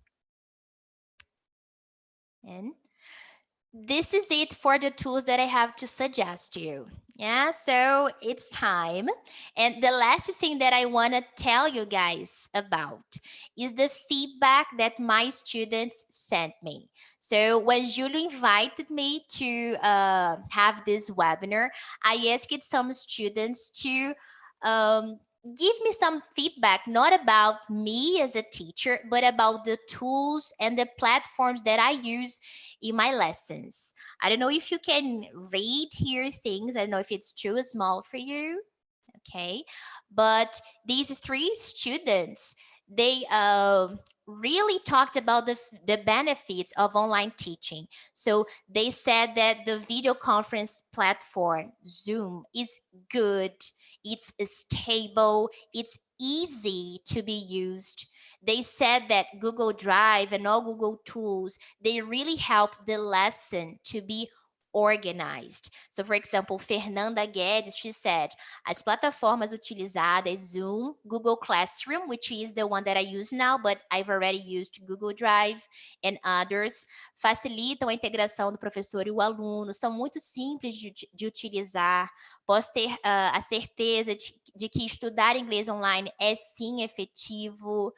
And this is it for the tools that I have to suggest to you. Yeah, so it's time. And the last thing that I want to tell you guys about is the feedback that my students sent me. So when Julio invited me to have this webinar, I asked some students to give me some feedback, not about me as a teacher, but about the tools and the platforms that I use in my lessons. I don't know if you can read here things. I don't know if it's too small for you. Okay. But these three students, they really talked about the benefits of online teaching. So they said that the video conference platform, Zoom, is good. It's stable. It's easy to be used. They said that Google Drive and all Google tools, they really help the lesson to be organized. So, for example, Fernanda Guedes, she said, as plataformas utilizadas, Zoom, Google Classroom, which is the one that I use now, but I've already used Google Drive and others, facilitam a integração do professor e o aluno, são muito simples de utilizar. Posso ter a certeza de que estudar inglês online é sim efetivo.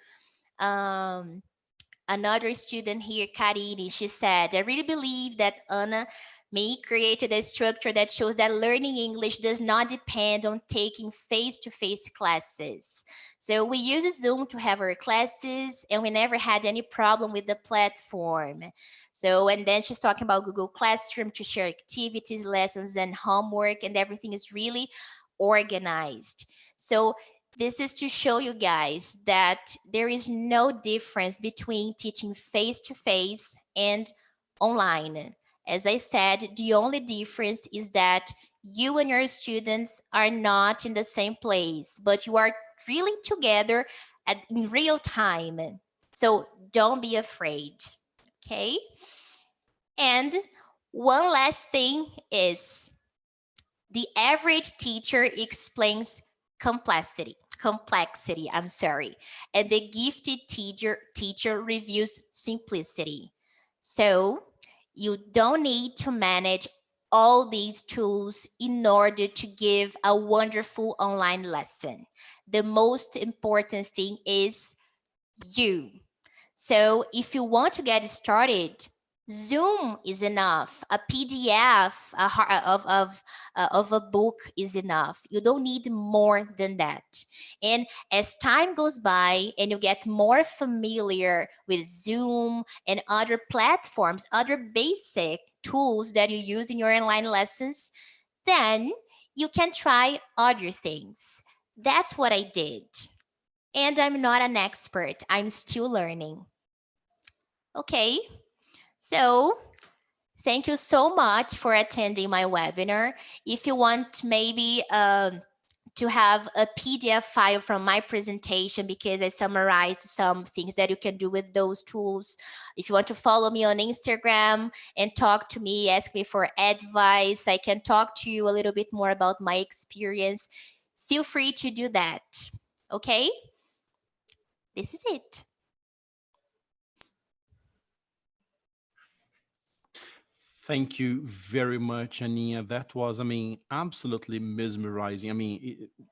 Another student here, Karine, she said, I really believe that Anna May created a structure that shows that learning English does not depend on taking face-to-face classes. So we use Zoom to have our classes, and we never had any problem with the platform. So, and then she's talking about Google Classroom to share activities, lessons, and homework, and everything is really organized. So this is to show you guys that there is no difference between teaching face-to-face and online. As I said, the only difference is that you and your students are not in the same place, but you are really together in real time. So don't be afraid, okay? And one last thing is the average teacher explains complexity, I'm sorry. And the gifted teacher reviews simplicity. So you don't need to manage all these tools in order to give a wonderful online lesson. The most important thing is you. So if you want to get started, Zoom is enough. A PDF of a book is enough. You don't need more than that. And as time goes by and you get more familiar with Zoom and other platforms, other basic tools that you use in your online lessons, then you can try other things. That's what I did. And I'm not an expert. I'm still learning. Okay. So thank you so much for attending my webinar. If you want maybe to have a PDF file from my presentation, because I summarized some things that you can do with those tools. If you want to follow me on Instagram and talk to me, ask me for advice, I can talk to you a little bit more about my experience. Feel free to do that. Okay? This is it. Thank you very much, Aninha. That was, absolutely mesmerizing.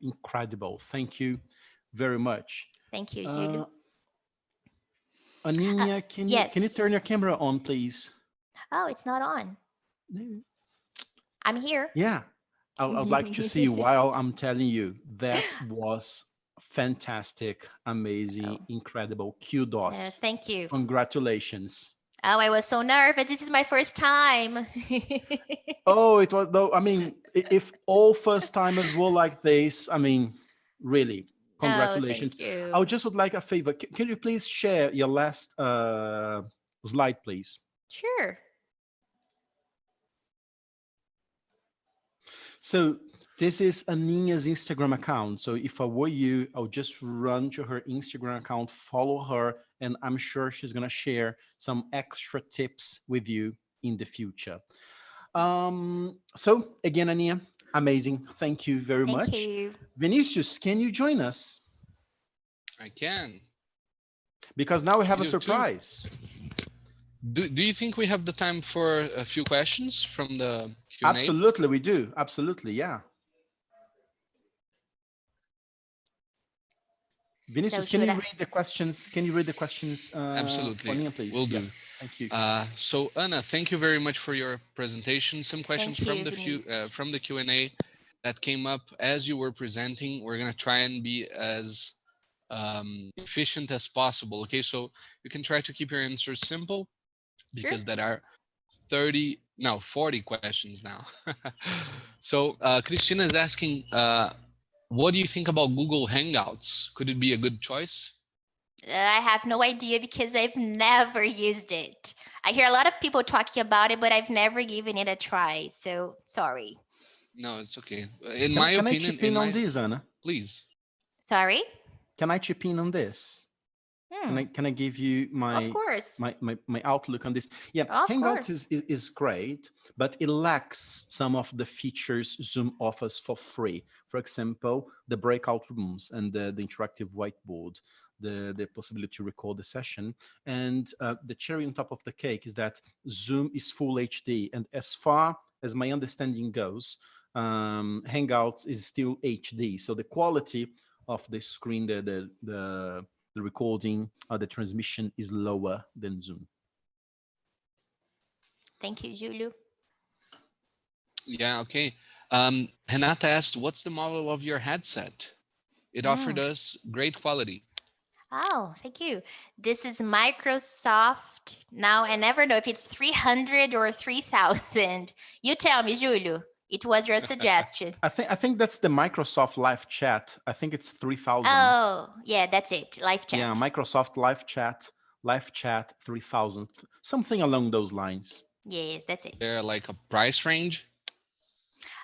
Incredible. Thank you very much. Thank you, Julio. Aninha, can you turn your camera on, please? Oh, it's not on. No. I'm here. Yeah, I'd like to see while I'm telling you. That was fantastic, amazing, incredible. Kudos. Thank you. Congratulations. Oh, I was so nervous. This is my first time. Oh, it was, no, if all first timers were like this, really, congratulations. Oh, thank you. I just would like a favor. Can you please share your last slide, please? Sure. So This is Aninha's Instagram account. So if I were you, I'll just run to her Instagram account, follow her, and I'm sure she's going to share some extra tips with you in the future. So again, Aninha, amazing. Thank you very much. Thank you. Vinicius, can you join us? I can. Because now we have a surprise. Do you think we have the time for a few questions from the Q&A? Absolutely, we do. Absolutely, yeah. Vinicius, can you read the questions? Can you read the questions? Absolutely. Aninha, please? Will do. Yeah. Thank you. So Anna, thank you very much for your presentation. Some questions from the Q&A that came up as you were presenting. We're gonna try and be as efficient as possible. Okay, so you can try to keep your answers simple because there are 40 questions now. So Christina is asking, what do you think about Google Hangouts? Could it be a good choice? I have no idea because I've never used it. I hear a lot of people talking about it, but I've never given it a try. So sorry. No, it's okay. In my opinion, can I chip in on this, Anna? Please. Sorry? Can I chip in on this? Can I give you my of course. my outlook on this? Yeah, Hangouts is great, but it lacks some of the features Zoom offers for free. For example, the breakout rooms and the interactive whiteboard, the possibility to record the session. And the cherry on top of the cake is that Zoom is full HD. And as far as my understanding goes, Hangouts is still HD. So the quality of the screen, the recording, the transmission is lower than Zoom. Thank you, Julio. Yeah, okay. Renata asked, what's the model of your headset? It offered us great quality. Oh, thank you. This is Microsoft. Now, I never know if it's 300 or 3000. You tell me, Julio. It was your suggestion. I think that's the Microsoft Live Chat. I think it's 3000. Oh, yeah, that's it. Live Chat. Yeah, Microsoft Live Chat 3000. Something along those lines. Yes, that's it. Is there like a price range?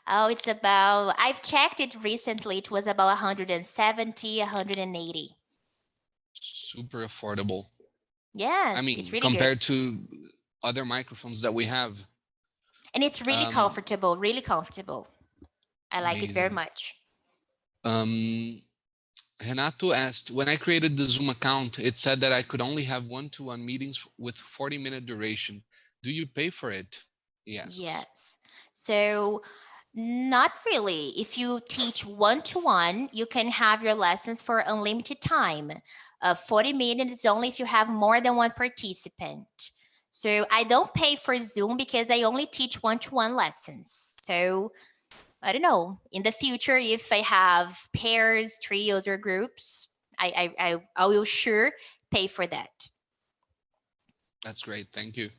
Oh, it's about, I've checked it recently. It was about 170, 180. Super affordable. Yes, I mean, it's really compared good. to other microphones that we have. And it's really comfortable, really comfortable. I like it very much. Renato asked, when I created the Zoom account, it said that I could only have one-to-one meetings with 40-minute duration. Do you pay for it? Yes. Yes. So not really. If you teach one-to-one, you can have your lessons for unlimited time. 40 minutes is only if you have more than one participant. So I don't pay for Zoom because I only teach one-to-one lessons. So I don't know, in the future, if I have pairs, trios, or groups, I will sure pay for that. That's great. Thank you.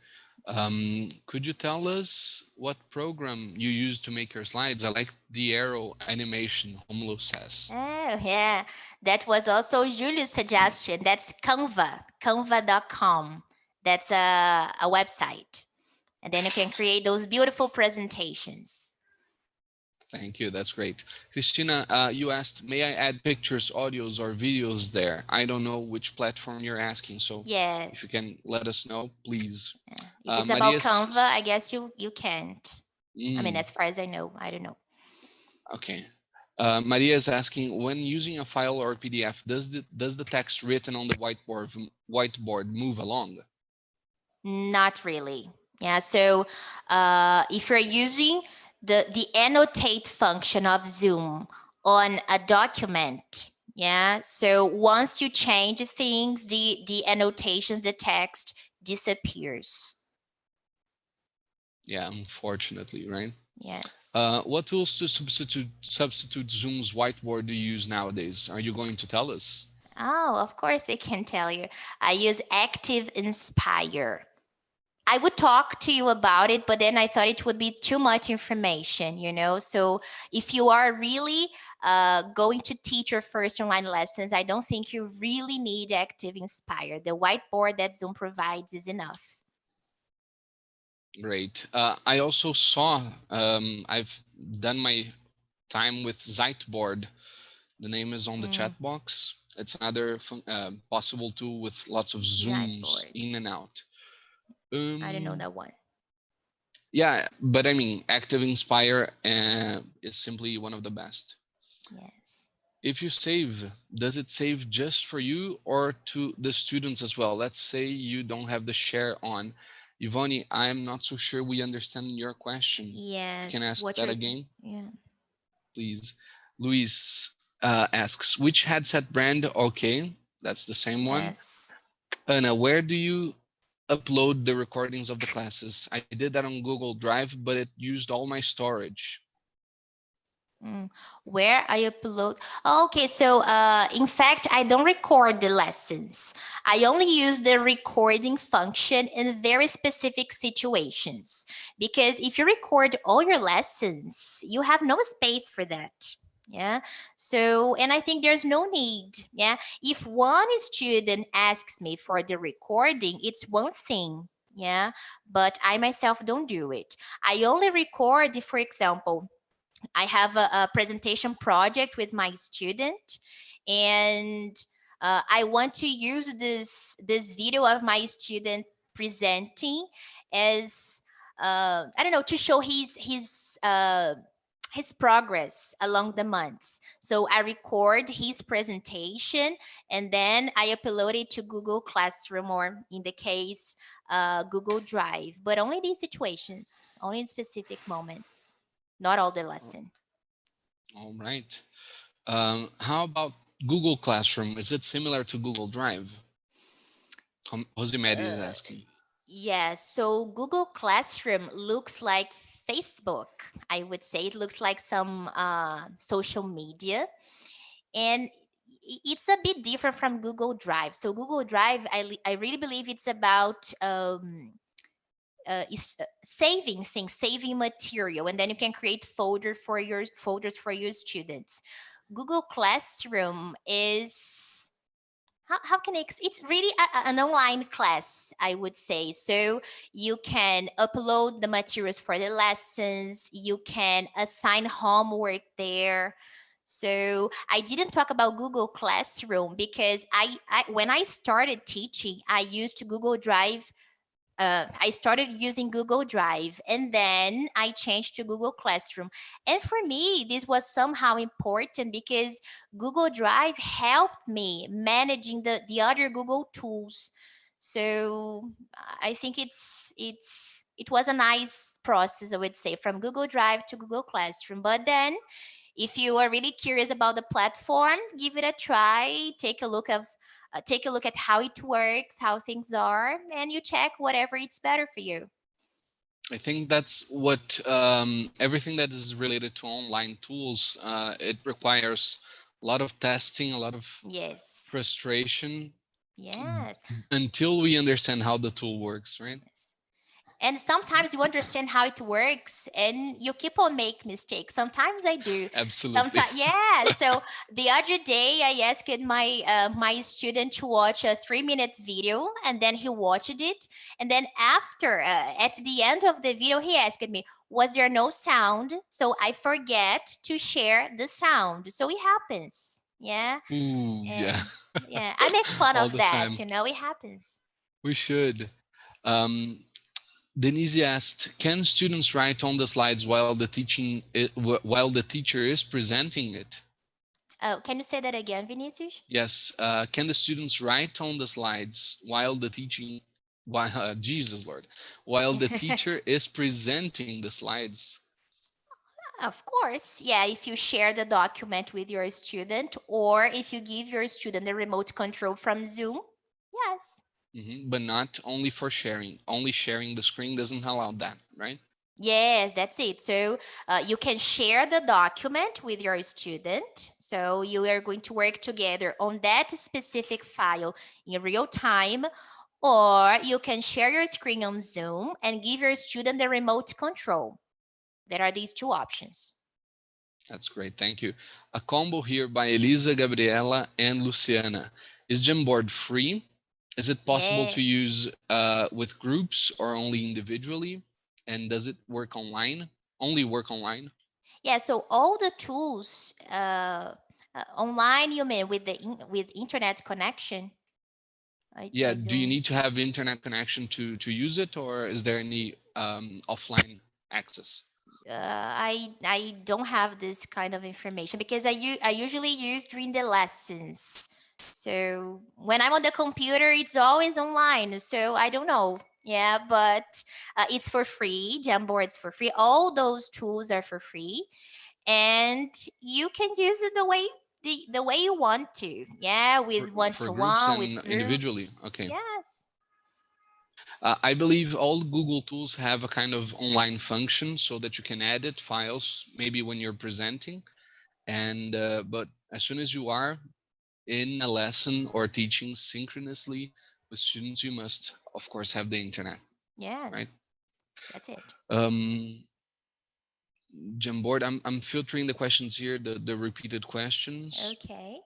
Could you tell us what program you use to make your slides? I like the arrow animation, Romulo says. Oh, yeah. That was also Julio's suggestion. That's Canva, canva.com. That's a website. And then you can create those beautiful presentations. Thank you. That's great. Christina, you asked, may I add pictures, audios, or videos there? I don't know which platform you're asking. So yes, if you can let us know, please. Yeah. If it's about Canva, I guess you can't. I mean, as far as I know, I don't know. Okay. Maria is asking, when using a file or PDF, does the text written on the whiteboard move along? Not really. Yeah. So if you're using the annotate function of Zoom on a document, yeah. So once you change things, the annotations, the text disappears. Yeah, unfortunately, right? Yes. What tools to substitute Zoom's whiteboard do you use nowadays? Are you going to tell us? Oh, of course I can tell you. I use Active Inspire. I would talk to you about it, but then I thought it would be too much information, you know? So if you are really going to teach your first online lessons, I don't think you really need Active Inspire. The whiteboard that Zoom provides is enough. Great. I also saw, I've done my time with Whiteboard. The name is on the chat box. It's another possible tool with lots of zooms Whiteboard. in and out. I don't know that one. Yeah, but I mean, Active Inspire is simply one of the best. Yes. If you save, does it save just for you or to the students as well? Let's say you don't have the share on. Yvonne, I'm not so sure we understand your question. Yes. You can ask that again? Yeah. Please. Luis asks, which headset brand? Okay, that's the same one. Yes. Anna, where do you upload the recordings of the classes? I did that on Google Drive, but it used all my storage. Where I upload? Okay, so in fact, I don't record the lessons. I only use the recording function in very specific situations. Because if you record all your lessons, you have no space for that. Yeah. So, and I think there's no need. Yeah. If one student asks me for the recording, it's one thing. Yeah. But I myself don't do it. I only record if, for example, I have a presentation project with my student, and I want to use this video of my student presenting as I don't know, to show his progress along the months. So I record his presentation and then I upload it to Google Classroom, or in the case Google Drive, but only these situations, only in specific moments. Not all the lesson. All right. How about Google Classroom? Is it similar to Google Drive? Jose Mary is asking. Yes. So Google Classroom looks like Facebook. I would say it looks like some social media, and it's a bit different from Google Drive. So Google Drive, I really believe it's about saving things, saving material, and then you can create folders for your students. Google Classroom is how can it's really an online class, I would say. So you can upload the materials for the lessons, you can assign homework there. So I didn't talk about Google Classroom because I when I started teaching, I used Google Drive. I started using Google Drive, and then I changed to Google Classroom. And for me, this was somehow important because Google Drive helped me managing the other Google tools. So I think it was a nice process, I would say, from Google Drive to Google Classroom. But then if you are really curious about the platform, give it a try, take a look at how it works, how things are, and you check whatever it's better for you. I think that's what everything that is related to online tools, it requires a lot of testing, a lot of frustration. Yes. Until we understand how the tool works, right? Yes. And sometimes you understand how it works and you keep on making mistakes. Sometimes I do. Absolutely. Sometimes, yeah. So the other day I asked my student to watch a 3-minute video, and then he watched it. And then after, at the end of the video, he asked me, was there no sound? So I forget to share the sound. So it happens. Yeah. Ooh, yeah. Yeah. I make fun All of the that, time. it happens. We should. Denise asked, can students write on the slides while the teacher is presenting it? Oh, can you say that again, Vinicius? Yes. Can the students write on the slides while the Jesus Lord, while the teacher is presenting the slides? Of course. Yeah, if you share the document with your student, or if you give your student the remote control from Zoom, yes. But not only for sharing. Only sharing the screen doesn't allow that, right? Yes, that's it. So you can share the document with your student. So you are going to work together on that specific file in real time, or you can share your screen on Zoom and give your student the remote control. There are these two options. That's great. Thank you. A combo here by Elisa, Gabriela, and Luciana. Is Jamboard free? Is it possible to use with groups or only individually? And does it work online? Only work online? Yeah, so all the tools online, you mean with with internet connection? Yeah, do you need to have internet connection to use it, or is there any offline access? I don't have this kind of information because I usually use during the lessons. So when I'm on the computer, it's always online. So I don't know. Yeah, but it's for free. Jamboard's for free. All those tools are for free, and you can use it the way you want to. Yeah, with For groups one-to-one, with and individually. groups. Okay. Yes. I believe all Google tools have a kind of online function so that you can edit files maybe when you're presenting. And but as soon as you are in a lesson or teaching synchronously with students, you must, of course, have the internet. Yes. Right. That's it. Jamboard, I'm filtering the questions here, the repeated questions. Okay.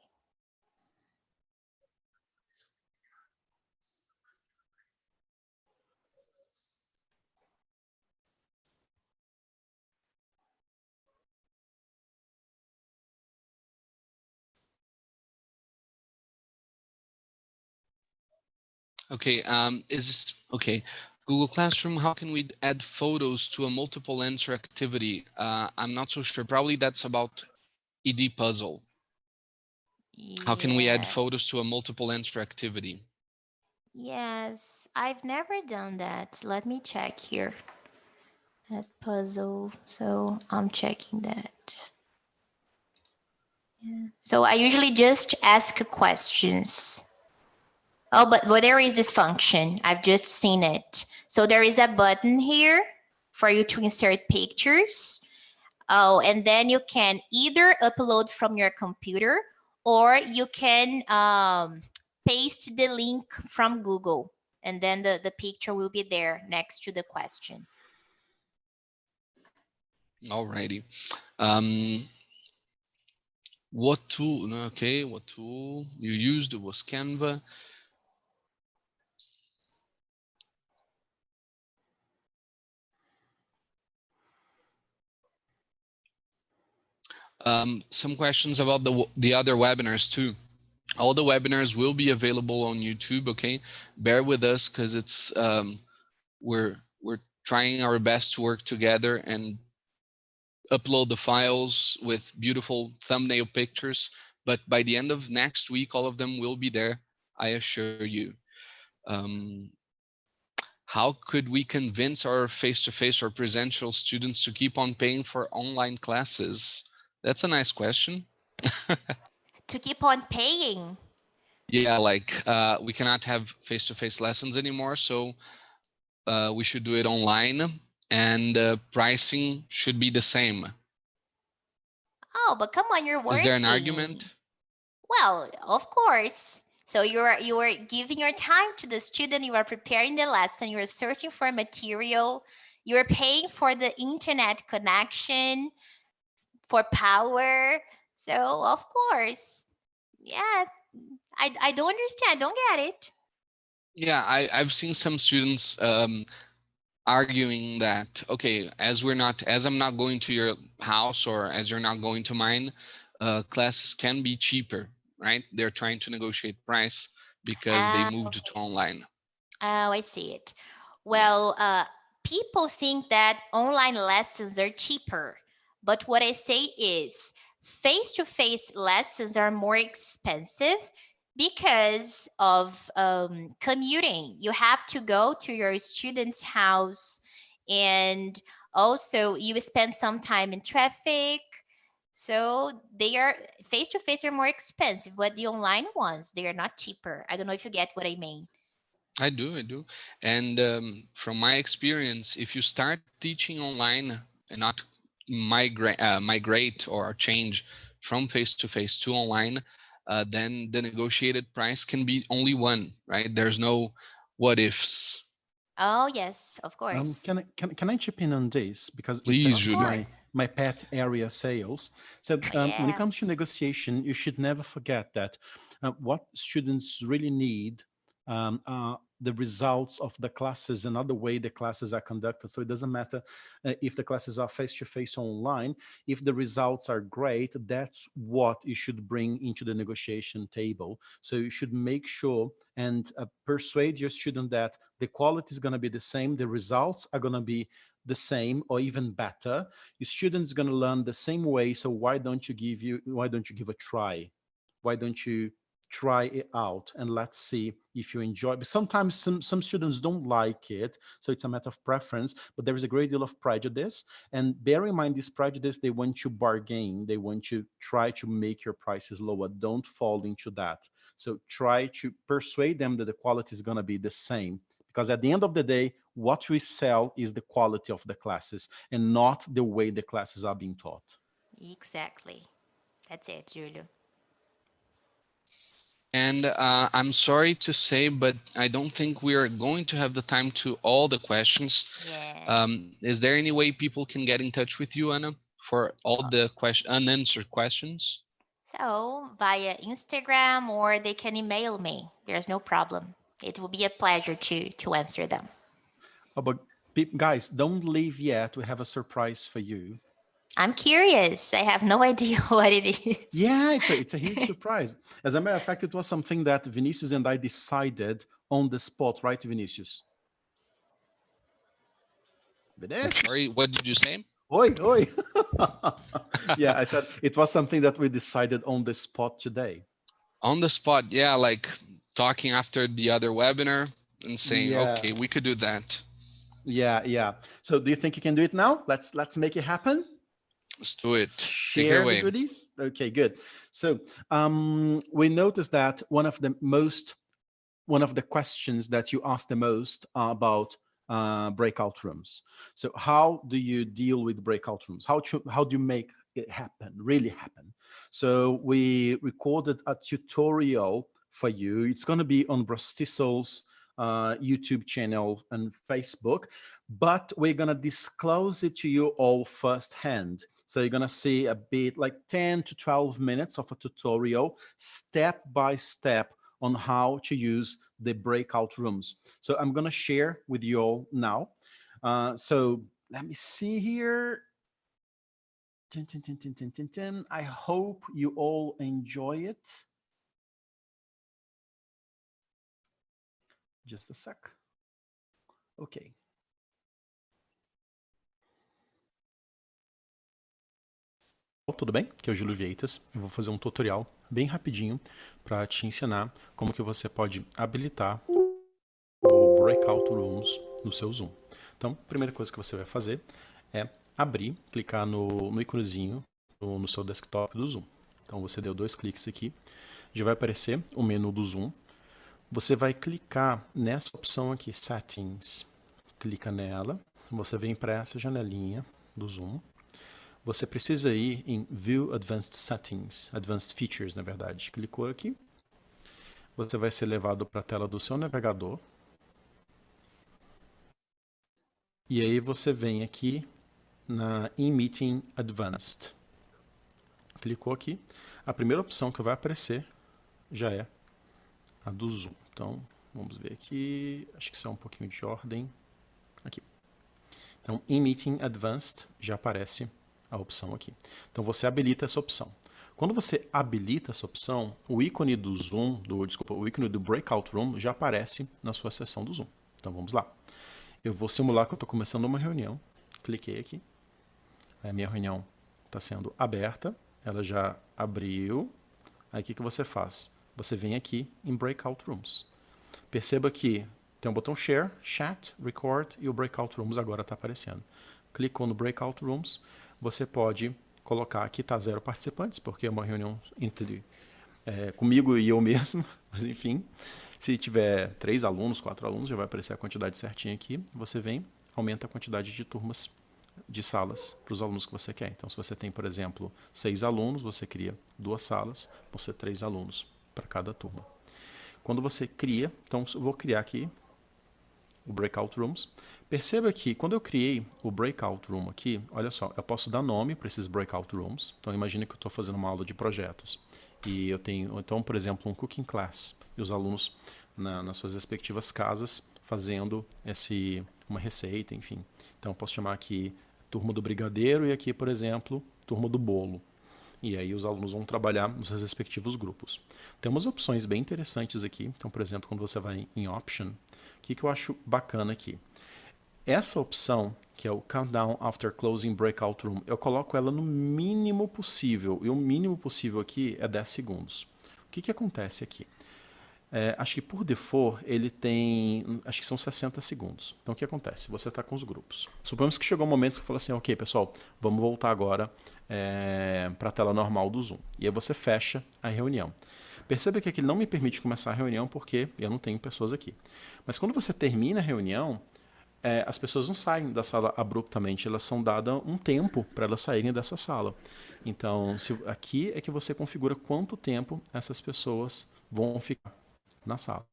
Okay, is this okay? Google Classroom, how can we add photos to a multiple answer activity? I'm not so sure. Probably that's about AddPuzzle. How can we add photos to a multiple answer activity? Yes, I've never done that. Let me check here. AddPuzzle. So I'm checking that. Yeah. So I usually just ask questions. Oh, but there is this function. I've just seen it. So there is a button here for you to insert pictures. Oh, and then you can either upload from your computer or you can paste the link from Google, and then the picture will be there next to the question. Alrighty. What tool? Okay, what tool you used was Canva. Some questions about the other webinars too. All the webinars will be available on YouTube. Okay, bear with us because it's we're trying our best to work together and upload the files with beautiful thumbnail pictures. But by the end of next week, all of them will be there. I assure you. How could we convince our face-to-face or presential students to keep on paying for online classes? That's a nice question. To keep on paying? Yeah, like we cannot have face-to-face lessons anymore, so we should do it online, and pricing should be the same. Oh, but come on, you're working. Is there an argument? Well, of course. So you are giving your time to the student, you are preparing the lesson, you are searching for material, you are paying for the internet connection, for power. So of course, yeah, I don't understand. I don't get it. Yeah, I've seen some students arguing that, okay, as I'm not going to your house, or as you're not going to mine, classes can be cheaper, right? They're trying to negotiate price because they moved to online. Oh, I see it. Well, people think that online lessons are cheaper, but what I say is face-to-face lessons are more expensive because of commuting. You have to go to your student's house, and also you spend some time in traffic. So they are face-to-face are more expensive, but the online ones, they are not cheaper. I don't know if you get what I mean. I do. And from my experience, if you start teaching online and not migrate or change from face-to-face to online, then the negotiated price can be only one, right? There's no what ifs. Oh, yes, of course. Can I chip in on this? Because please, it touches my pet area, sales. So when it comes to negotiation, you should never forget that what students really need are the results of the classes and not the way the classes are conducted. So it doesn't matter if the classes are face-to-face or online. If the results are great, that's what you should bring into the negotiation table. So you should make sure and persuade your student that the quality is going to be the same, the results are going to be the same or even better. Your student's going to learn the same way. So why don't you give a try? Why don't you try it out and let's see if you enjoy. But sometimes some students don't like it, so it's a matter of preference, but there is a great deal of prejudice, and bear in mind this prejudice, they want to bargain, they want to try to make your prices lower. Don't fall into that. So try to persuade them that the quality is going to be the same, because at the end of the day, what we sell is the quality of the classes and not the way the classes are being taught. Exactly. That's it, Julio. And I'm sorry to say, but I don't think we are going to have the time to all the questions. Yes. Is there any way people can get in touch with you, Anna, for all the unanswered questions? So via Instagram, or they can email me. There's no problem. It will be a pleasure to answer them. Oh, but guys, don't leave yet. We have a surprise for you. I'm curious. I have no idea what it is. Yeah, it's a huge surprise. As a matter of fact, it was something that Vinicius and I decided on the spot, right, Vinicius? Sorry, what did you say? Oi, oi. Yeah, I said it was something that we decided on the spot today. On the spot, yeah, like talking after the other webinar and saying, Yeah. okay, we could do that. Yeah. So do you think you can do it now? Let's make it happen. Let's do it. Take it Share away. the goodies. Okay, good. So we noticed that one of the questions that you asked the most are about breakout rooms. So how do you deal with breakout rooms? How do you make it happen, really happen? So we recorded a tutorial for you. It's going to be on BRAZ-TESOL's YouTube channel and Facebook, but we're going to disclose it to you all firsthand. So you're going to see a bit like 10 to 12 minutes of a tutorial, step by step, on how to use the breakout rooms. So I'm going to share with you all now. So let me see here. I hope you all enjoy it. Just a sec. Okay. Tudo bem? Aqui é o Júlio Vieitas. Eu vou fazer um tutorial bem rapidinho para te ensinar como que você pode habilitar o Breakout Rooms no seu Zoom. Então, a primeira coisa que você vai fazer é abrir, clicar no íconezinho no seu desktop do Zoom. Então, você deu 2 cliques aqui, já vai aparecer o menu do Zoom. Você vai clicar nessa opção aqui, Settings. Clica nela, você vem para essa janelinha do Zoom. Você precisa ir em View Advanced Settings, Advanced Features, na verdade. Clicou aqui, você vai ser levado para a tela do seu navegador. E aí você vem aqui na In Meeting Advanced. Clicou aqui, a primeira opção que vai aparecer já é a do Zoom. Então, vamos ver aqui, acho que isso é um pouquinho de ordem. Aqui. Então, In Meeting Advanced já aparece a opção aqui. Então você habilita essa opção. Quando você habilita essa opção, o ícone do Zoom, o ícone do Breakout Room já aparece na sua sessão do Zoom. Então vamos lá. Eu vou simular que eu estou começando uma reunião. Cliquei aqui. A minha reunião está sendo aberta. Ela já abriu. Aí o que você faz? Você vem aqui em Breakout Rooms. Perceba que tem um botão Share, Chat, Record e o Breakout Rooms agora está aparecendo. Clicou no Breakout Rooms. Você pode colocar aqui, tá 0 participantes, porque é uma reunião entre comigo e eu mesmo, mas enfim. Se tiver 3 alunos, 4 alunos, já vai aparecer a quantidade certinha aqui. Você vem, aumenta a quantidade de turmas, de salas, para os alunos que você quer. Então, se você tem, por exemplo, 6 alunos, você cria 2 salas, vão ser 3 alunos para cada turma. Quando você cria, então eu vou criar aqui o Breakout Rooms. Perceba que quando eu criei o Breakout Room aqui, olha só, eu posso dar nome para esses Breakout Rooms. Então imagine que eu estou fazendo uma aula de projetos. E eu tenho, então, por exemplo, um Cooking Class. E os alunos nas suas respectivas casas, fazendo uma receita, enfim. Então, eu posso chamar aqui turma do brigadeiro e aqui, por exemplo, turma do bolo. E aí os alunos vão trabalhar nos seus respectivos grupos. Tem umas opções bem interessantes aqui. Então, por exemplo, quando você vai em Option, o que eu acho bacana aqui? Essa opção, que é o Countdown After Closing Breakout Room, eu coloco ela no mínimo possível. E o mínimo possível aqui é 10 segundos. O que acontece aqui? Acho que por default ele tem, acho que são 60 segundos. Então o que acontece? Você está com os grupos. Suponhamos que chegou um momento que você fala assim, ok pessoal, vamos voltar agora para a tela normal do Zoom. E aí você fecha a reunião. Perceba que aqui ele não me permite começar a reunião porque eu não tenho pessoas aqui. Mas quando você termina a reunião, as pessoas não saem da sala abruptamente, elas são dadas um tempo para elas saírem dessa sala. Então aqui é que você configura quanto tempo essas pessoas vão ficar na sala.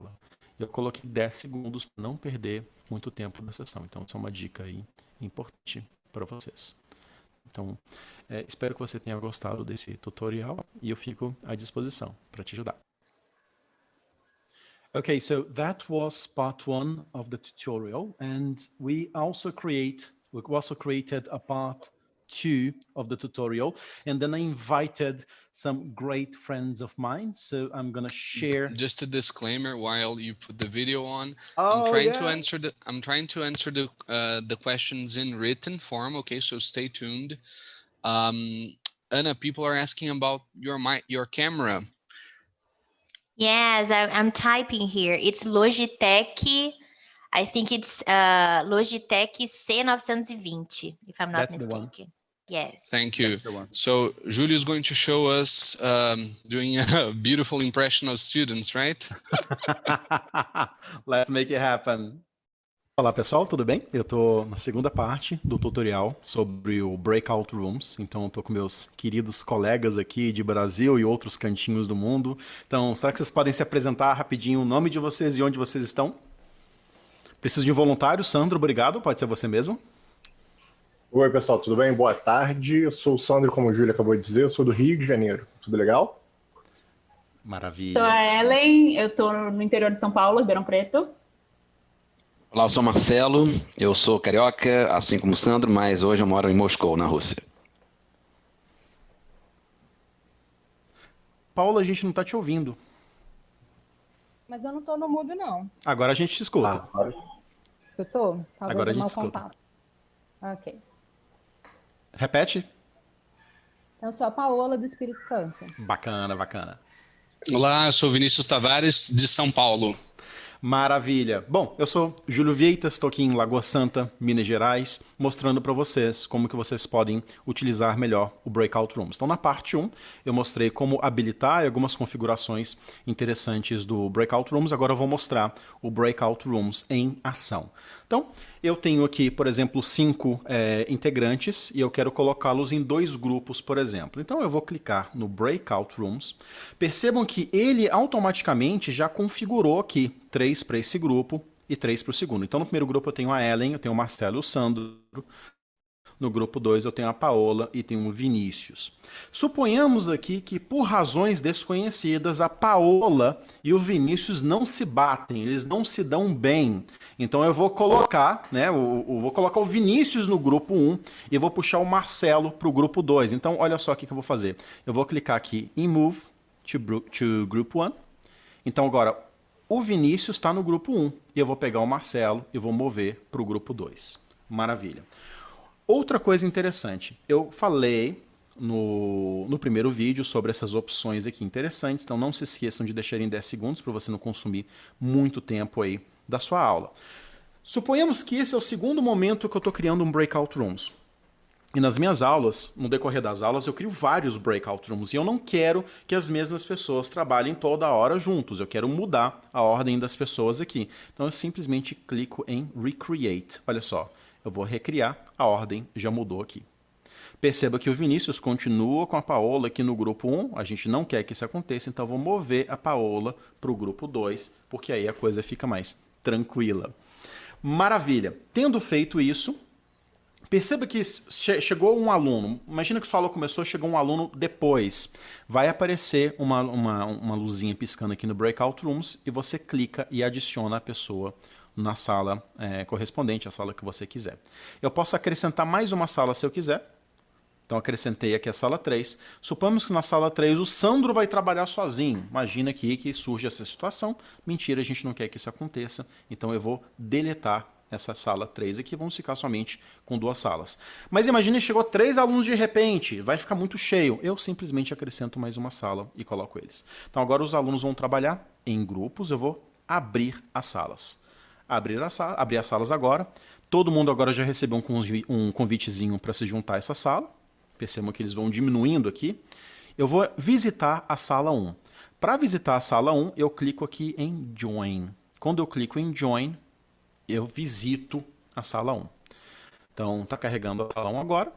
Eu coloquei 10 segundos para não perder muito tempo na sessão. Então, essa é uma dica aí importante para vocês. Então, espero que você tenha gostado desse tutorial e eu fico à disposição para te ajudar. Okay, so that was part 1 of the tutorial, and we also created a part 2 of the tutorial, and then I invited some great friends of mine, so I'm gonna share. Just a disclaimer while you put the video on. Oh, I'm trying to answer the questions in written form. Okay, so stay tuned. Anna, people are asking about your camera. Yes, I'm typing here. It's Logitech. I think it's Logitech C920, if I'm not mistaken. Yes. Thank you. So Julio is going to show us doing a beautiful impression of students, right? Let's make it happen. Olá pessoal, tudo bem? Eu estou na segunda parte do tutorial sobre o Breakout Rooms. Então eu estou com meus queridos colegas aqui de Brasil e outros cantinhos do mundo. Então, será que vocês podem se apresentar rapidinho, o nome de vocês e onde vocês estão? Preciso de um voluntário. Sandro, obrigado. Pode ser você mesmo. Oi pessoal, tudo bem? Boa tarde. Eu sou o Sandro, como o Júlia acabou de dizer. Eu sou do Rio de Janeiro. Tudo legal? Maravilha. Sou a Ellen, eu estou no interior de São Paulo, Ribeirão Preto. Olá, eu sou Marcelo, eu sou carioca, assim como o Sandro, mas hoje eu moro em Moscou, na Rússia. Paula, a gente não está te ouvindo. Mas eu não estou no mudo, não. Agora a gente te escuta. Eu estou? Agora a gente escuta. Contato. Ok. Repete. Eu sou a Paola, do Espírito Santo. Bacana, bacana. Olá, eu sou Vinícius Tavares, de São Paulo. Maravilha. Bom, eu sou Júlio Vieitas, estou aqui em Lagoa Santa, Minas Gerais, mostrando para vocês como que vocês podem utilizar melhor o Breakout Rooms. Então, na parte 1, eu mostrei como habilitar algumas configurações interessantes do Breakout Rooms. Agora eu vou mostrar o Breakout Rooms em ação. Então, eu tenho aqui, por exemplo, 5 integrantes e eu quero colocá-los em 2 grupos, por exemplo. Então, eu vou clicar no Breakout Rooms. Percebam que ele automaticamente já configurou aqui 3 para esse grupo e 3 para o segundo. Então, no primeiro grupo eu tenho a Ellen, eu tenho o Marcelo e o Sandro. No grupo 2 eu tenho a Paola e tenho o Vinícius. Suponhamos aqui que, por razões desconhecidas, a Paola e o Vinícius não se batem, eles não se dão bem. Então eu vou colocar, vou colocar o Vinícius no grupo 1 e vou puxar o Marcelo para o grupo 2. Então olha só o que eu vou fazer. Eu vou clicar aqui em Move to Group 1. Então agora o Vinícius está no grupo 1 e eu vou pegar o Marcelo e vou mover para o grupo 2. Maravilha. Outra coisa interessante, eu falei no primeiro vídeo sobre essas opções aqui interessantes, então não se esqueçam de deixar em 10 segundos para você não consumir muito tempo aí da sua aula. Suponhamos que esse é o segundo momento que eu estou criando um Breakout Rooms. E nas minhas aulas, no decorrer das aulas, eu crio vários Breakout Rooms e eu não quero que as mesmas pessoas trabalhem toda hora juntos, eu quero mudar a ordem das pessoas aqui. Então eu simplesmente clico em Recreate, olha só. Eu vou recriar, a ordem já mudou aqui. Perceba que o Vinícius continua com a Paola aqui no grupo 1, a gente não quer que isso aconteça, então eu vou mover a Paola para o grupo 2, porque aí a coisa fica mais tranquila. Maravilha! Tendo feito isso, Perceba que chegou um aluno, imagina que sua aula começou, chegou um aluno depois. Vai aparecer uma luzinha piscando aqui no Breakout Rooms e você clica e adiciona a pessoa na sala correspondente, a sala que você quiser. Eu posso acrescentar mais uma sala se eu quiser. Então acrescentei aqui a sala 3. Suponhamos que na sala 3 o Sandro vai trabalhar sozinho. Imagina aqui que surge essa situação. Mentira, a gente não quer que isso aconteça. Então eu vou deletar essa sala 3 aqui. Vamos ficar somente com 2 salas. Mas imagine que chegou 3 alunos de repente. Vai ficar muito cheio. Eu simplesmente acrescento mais uma sala e coloco eles. Então agora os alunos vão trabalhar em grupos. Eu vou abrir as salas. Abrir as salas agora. Todo mundo agora já recebeu um convitezinho para se juntar a essa sala. Percebam que eles vão diminuindo aqui. Eu vou visitar a sala 1. Para visitar a sala 1, eu clico aqui em Join. Quando eu clico em Join, eu visito a sala 1. Então, está carregando a sala 1 agora.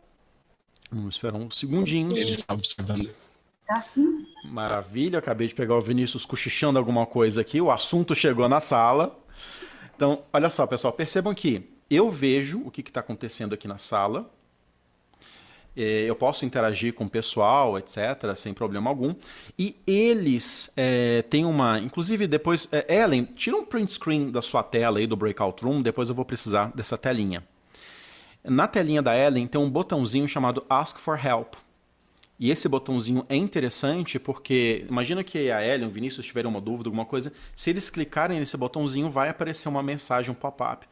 Vamos esperar uns segundinhos. Ele está observando. Tá sim. Maravilha, acabei de pegar o Vinícius cochichando alguma coisa aqui. O assunto chegou na sala. Então, olha só, pessoal. Percebam que eu vejo o que está acontecendo aqui na sala. Eu posso interagir com o pessoal, etc., sem problema algum. E eles têm uma... Inclusive, depois... Ellen, tira um print screen da sua tela aí do Breakout Room, depois eu vou precisar dessa telinha. Na telinha da Ellen tem um botãozinho chamado Ask for Help. E esse botãozinho é interessante porque, imagina que a Ellen, o Vinícius tiverem uma dúvida, alguma coisa, se eles clicarem nesse botãozinho, vai aparecer uma mensagem, um pop-up,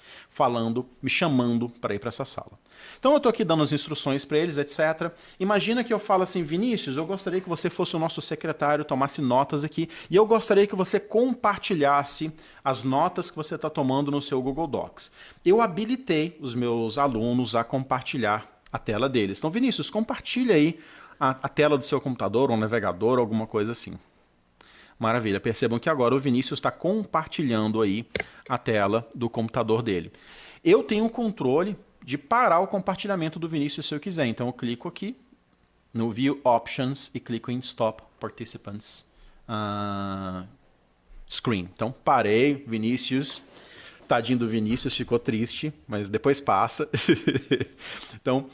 me chamando para ir para essa sala. Então eu estou aqui dando as instruções para eles, etc. Imagina que eu falo assim, Vinícius, eu gostaria que você fosse o nosso secretário, tomasse notas aqui, e eu gostaria que você compartilhasse as notas que você está tomando no seu Google Docs. Eu habilitei os meus alunos a compartilhar a tela deles. Então, Vinícius, compartilha aí a tela do seu computador, um navegador, alguma coisa assim. Maravilha. Percebam que agora o Vinícius está compartilhando aí a tela do computador dele. Eu tenho o controle de parar o compartilhamento do Vinícius se eu quiser. Então eu clico aqui no View Options e clico em Stop Participants Screen. Então parei, Vinícius. Tadinho do Vinícius, ficou triste, mas depois passa. Então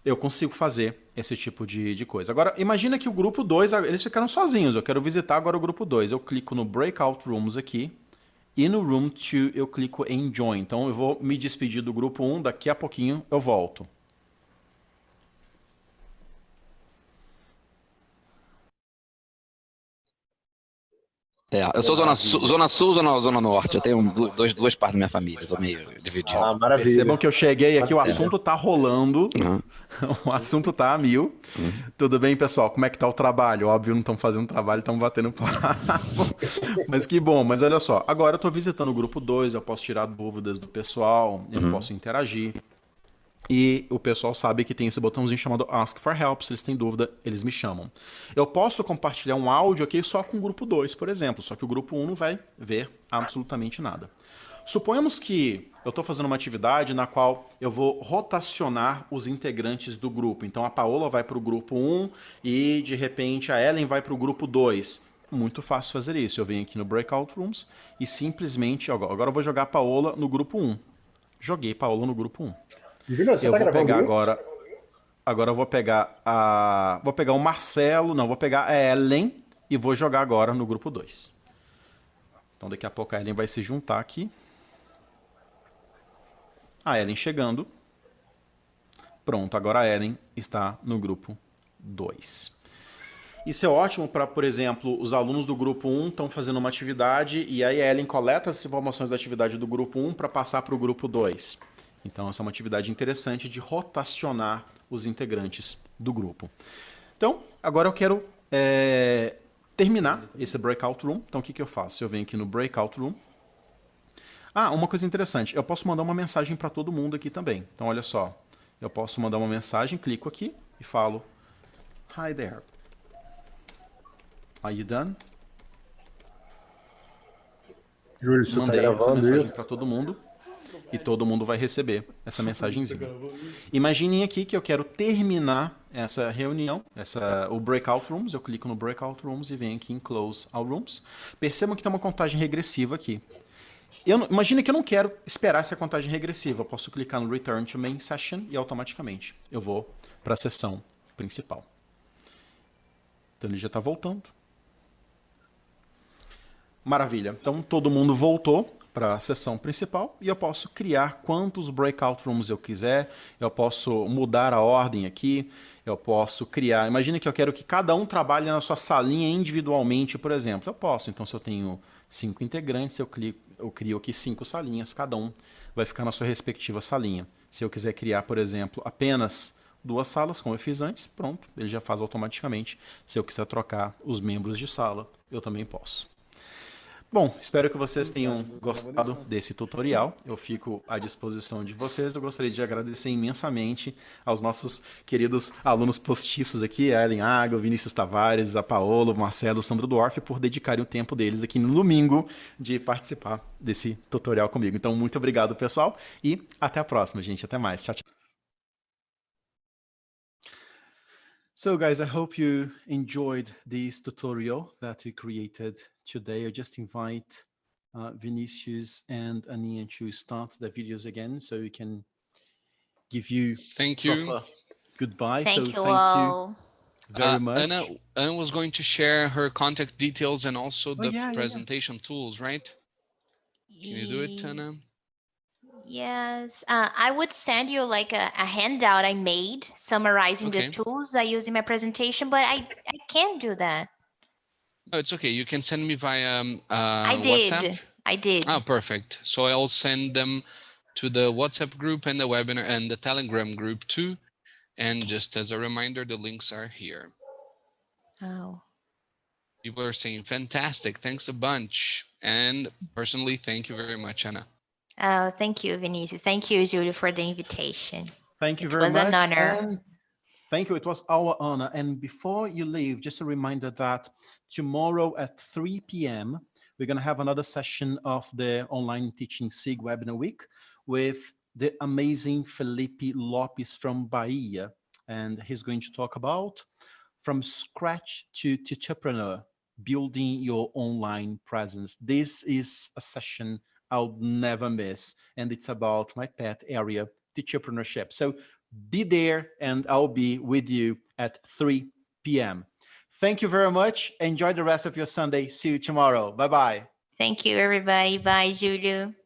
eu consigo fazer esse tipo de coisa. Agora, imagina que o grupo 2, eles ficaram sozinhos. Eu quero visitar agora o grupo 2. Eu clico no Breakout Rooms aqui. E no Room 2 eu clico em Join. Então eu vou me despedir do grupo 1. Daqui a pouquinho eu volto. Eu sou zona sul, zona norte. Eu tenho duas partes da minha família. Sou meio dividido. Maravilha. Percebam que eu cheguei aqui, o assunto tá rolando. O assunto tá a mil. Tudo bem, pessoal? Como é que tá o trabalho? Óbvio, não estão fazendo trabalho, estão batendo papo. Mas que bom. Mas olha só, agora eu tô visitando o grupo 2, eu posso tirar dúvidas do pessoal, eu posso interagir. E o pessoal sabe que tem esse botãozinho chamado Ask for Help. Se eles têm dúvida, eles me chamam. Eu posso compartilhar um áudio aqui só com o grupo 2, por exemplo. Só que o grupo 1 não vai ver absolutamente nada. Suponhamos que eu estou fazendo uma atividade na qual eu vou rotacionar os integrantes do grupo. Então a Paola vai para o grupo 1 e de repente a Ellen vai para o grupo 2. Muito fácil fazer isso. Eu venho aqui no Breakout Rooms e simplesmente... Agora eu vou jogar a Paola no grupo 1. Joguei a Paola no grupo 1. Eu vou pegar agora eu vou pegar o Marcelo, não, vou pegar a Ellen e vou jogar agora no grupo 2. Então daqui a pouco a Ellen vai se juntar aqui. A Ellen chegando. Pronto, agora a Ellen está no grupo 2. Isso é ótimo para, por exemplo, os alunos do grupo 1 estão fazendo uma atividade e aí a Ellen coleta as informações da atividade do grupo 1 para passar para o grupo 2. Então, essa é uma atividade interessante de rotacionar os integrantes do grupo. Então, agora eu quero terminar esse Breakout Room. Então, o que eu faço? Eu venho aqui no Breakout Room. Uma coisa interessante. Eu posso mandar uma mensagem para todo mundo aqui também. Então, olha só. Eu posso mandar uma mensagem, clico aqui e falo Hi there. Are you done? Júlio, você mandei tá essa mensagem para todo mundo. E todo mundo vai receber essa mensagenzinha. Imaginem aqui que eu quero terminar essa reunião, o Breakout Rooms. Eu clico no Breakout Rooms e venho aqui em Close All Rooms. Percebam que tem uma contagem regressiva aqui. Imagina que eu não quero esperar essa contagem regressiva. Eu posso clicar no Return to Main Session e automaticamente eu vou para a sessão principal. Então ele já está voltando. Maravilha. Então todo mundo voltou para a sessão principal e eu posso criar quantos breakout rooms eu quiser. Eu posso mudar a ordem aqui. Eu posso criar... Imagina que eu quero que cada um trabalhe na sua salinha individualmente, por exemplo. Eu posso. Então se eu tenho 5 integrantes, eu crio aqui 5 salinhas. Cada um vai ficar na sua respectiva salinha. Se eu quiser criar, por exemplo, apenas 2 salas, como eu fiz antes, pronto. Ele já faz automaticamente. Se eu quiser trocar os membros de sala, eu também posso. Bom, espero que vocês tenham gostado desse tutorial. Eu fico à disposição de vocês. Eu gostaria de agradecer imensamente aos nossos queridos alunos postiços aqui, a Ellen Água, Vinícius Tavares, a Paola, o Marcelo, o Sandro Dorf, por dedicarem o tempo deles aqui no domingo de participar desse tutorial comigo. Então, muito obrigado, pessoal, e até a próxima, gente. Até mais. Tchau, tchau. So guys, I hope you enjoyed this tutorial that we created today. I just invite Vinicius and Aninha to start the videos again so we can give you proper goodbye. Thank you very much. Anna was going to share her contact details and also the presentation tools, right? Can you do it, Anna? Yes, I would send you like a handout I made summarizing the tools I use in my presentation, but I can't do that. No, it's okay. You can send me via WhatsApp. I did. Oh, perfect. So I'll send them to the WhatsApp group and the webinar and the Telegram group too. And just as a reminder, the links are here. Oh. People are saying, fantastic. Thanks a bunch. And personally, thank you very much, Anna. Oh, thank you, Vinicius. Thank you, Julio, for the invitation. Thank you very much. It was an honor. And thank you. It was our honor. And before you leave, just a reminder that tomorrow at 3 p.m., we're going to have another session of the Online Teaching SIG Webinar Week with the amazing Felipe Lopes from Bahia. And he's going to talk about from scratch to teacherpreneur, building your online presence. This is a session I'll never miss. And it's about my pet area, teacherpreneurship. So be there and I'll be with you at 3 p.m. Thank you very much. Enjoy the rest of your Sunday. See you tomorrow. Bye-bye. Thank you, everybody. Bye, Julio.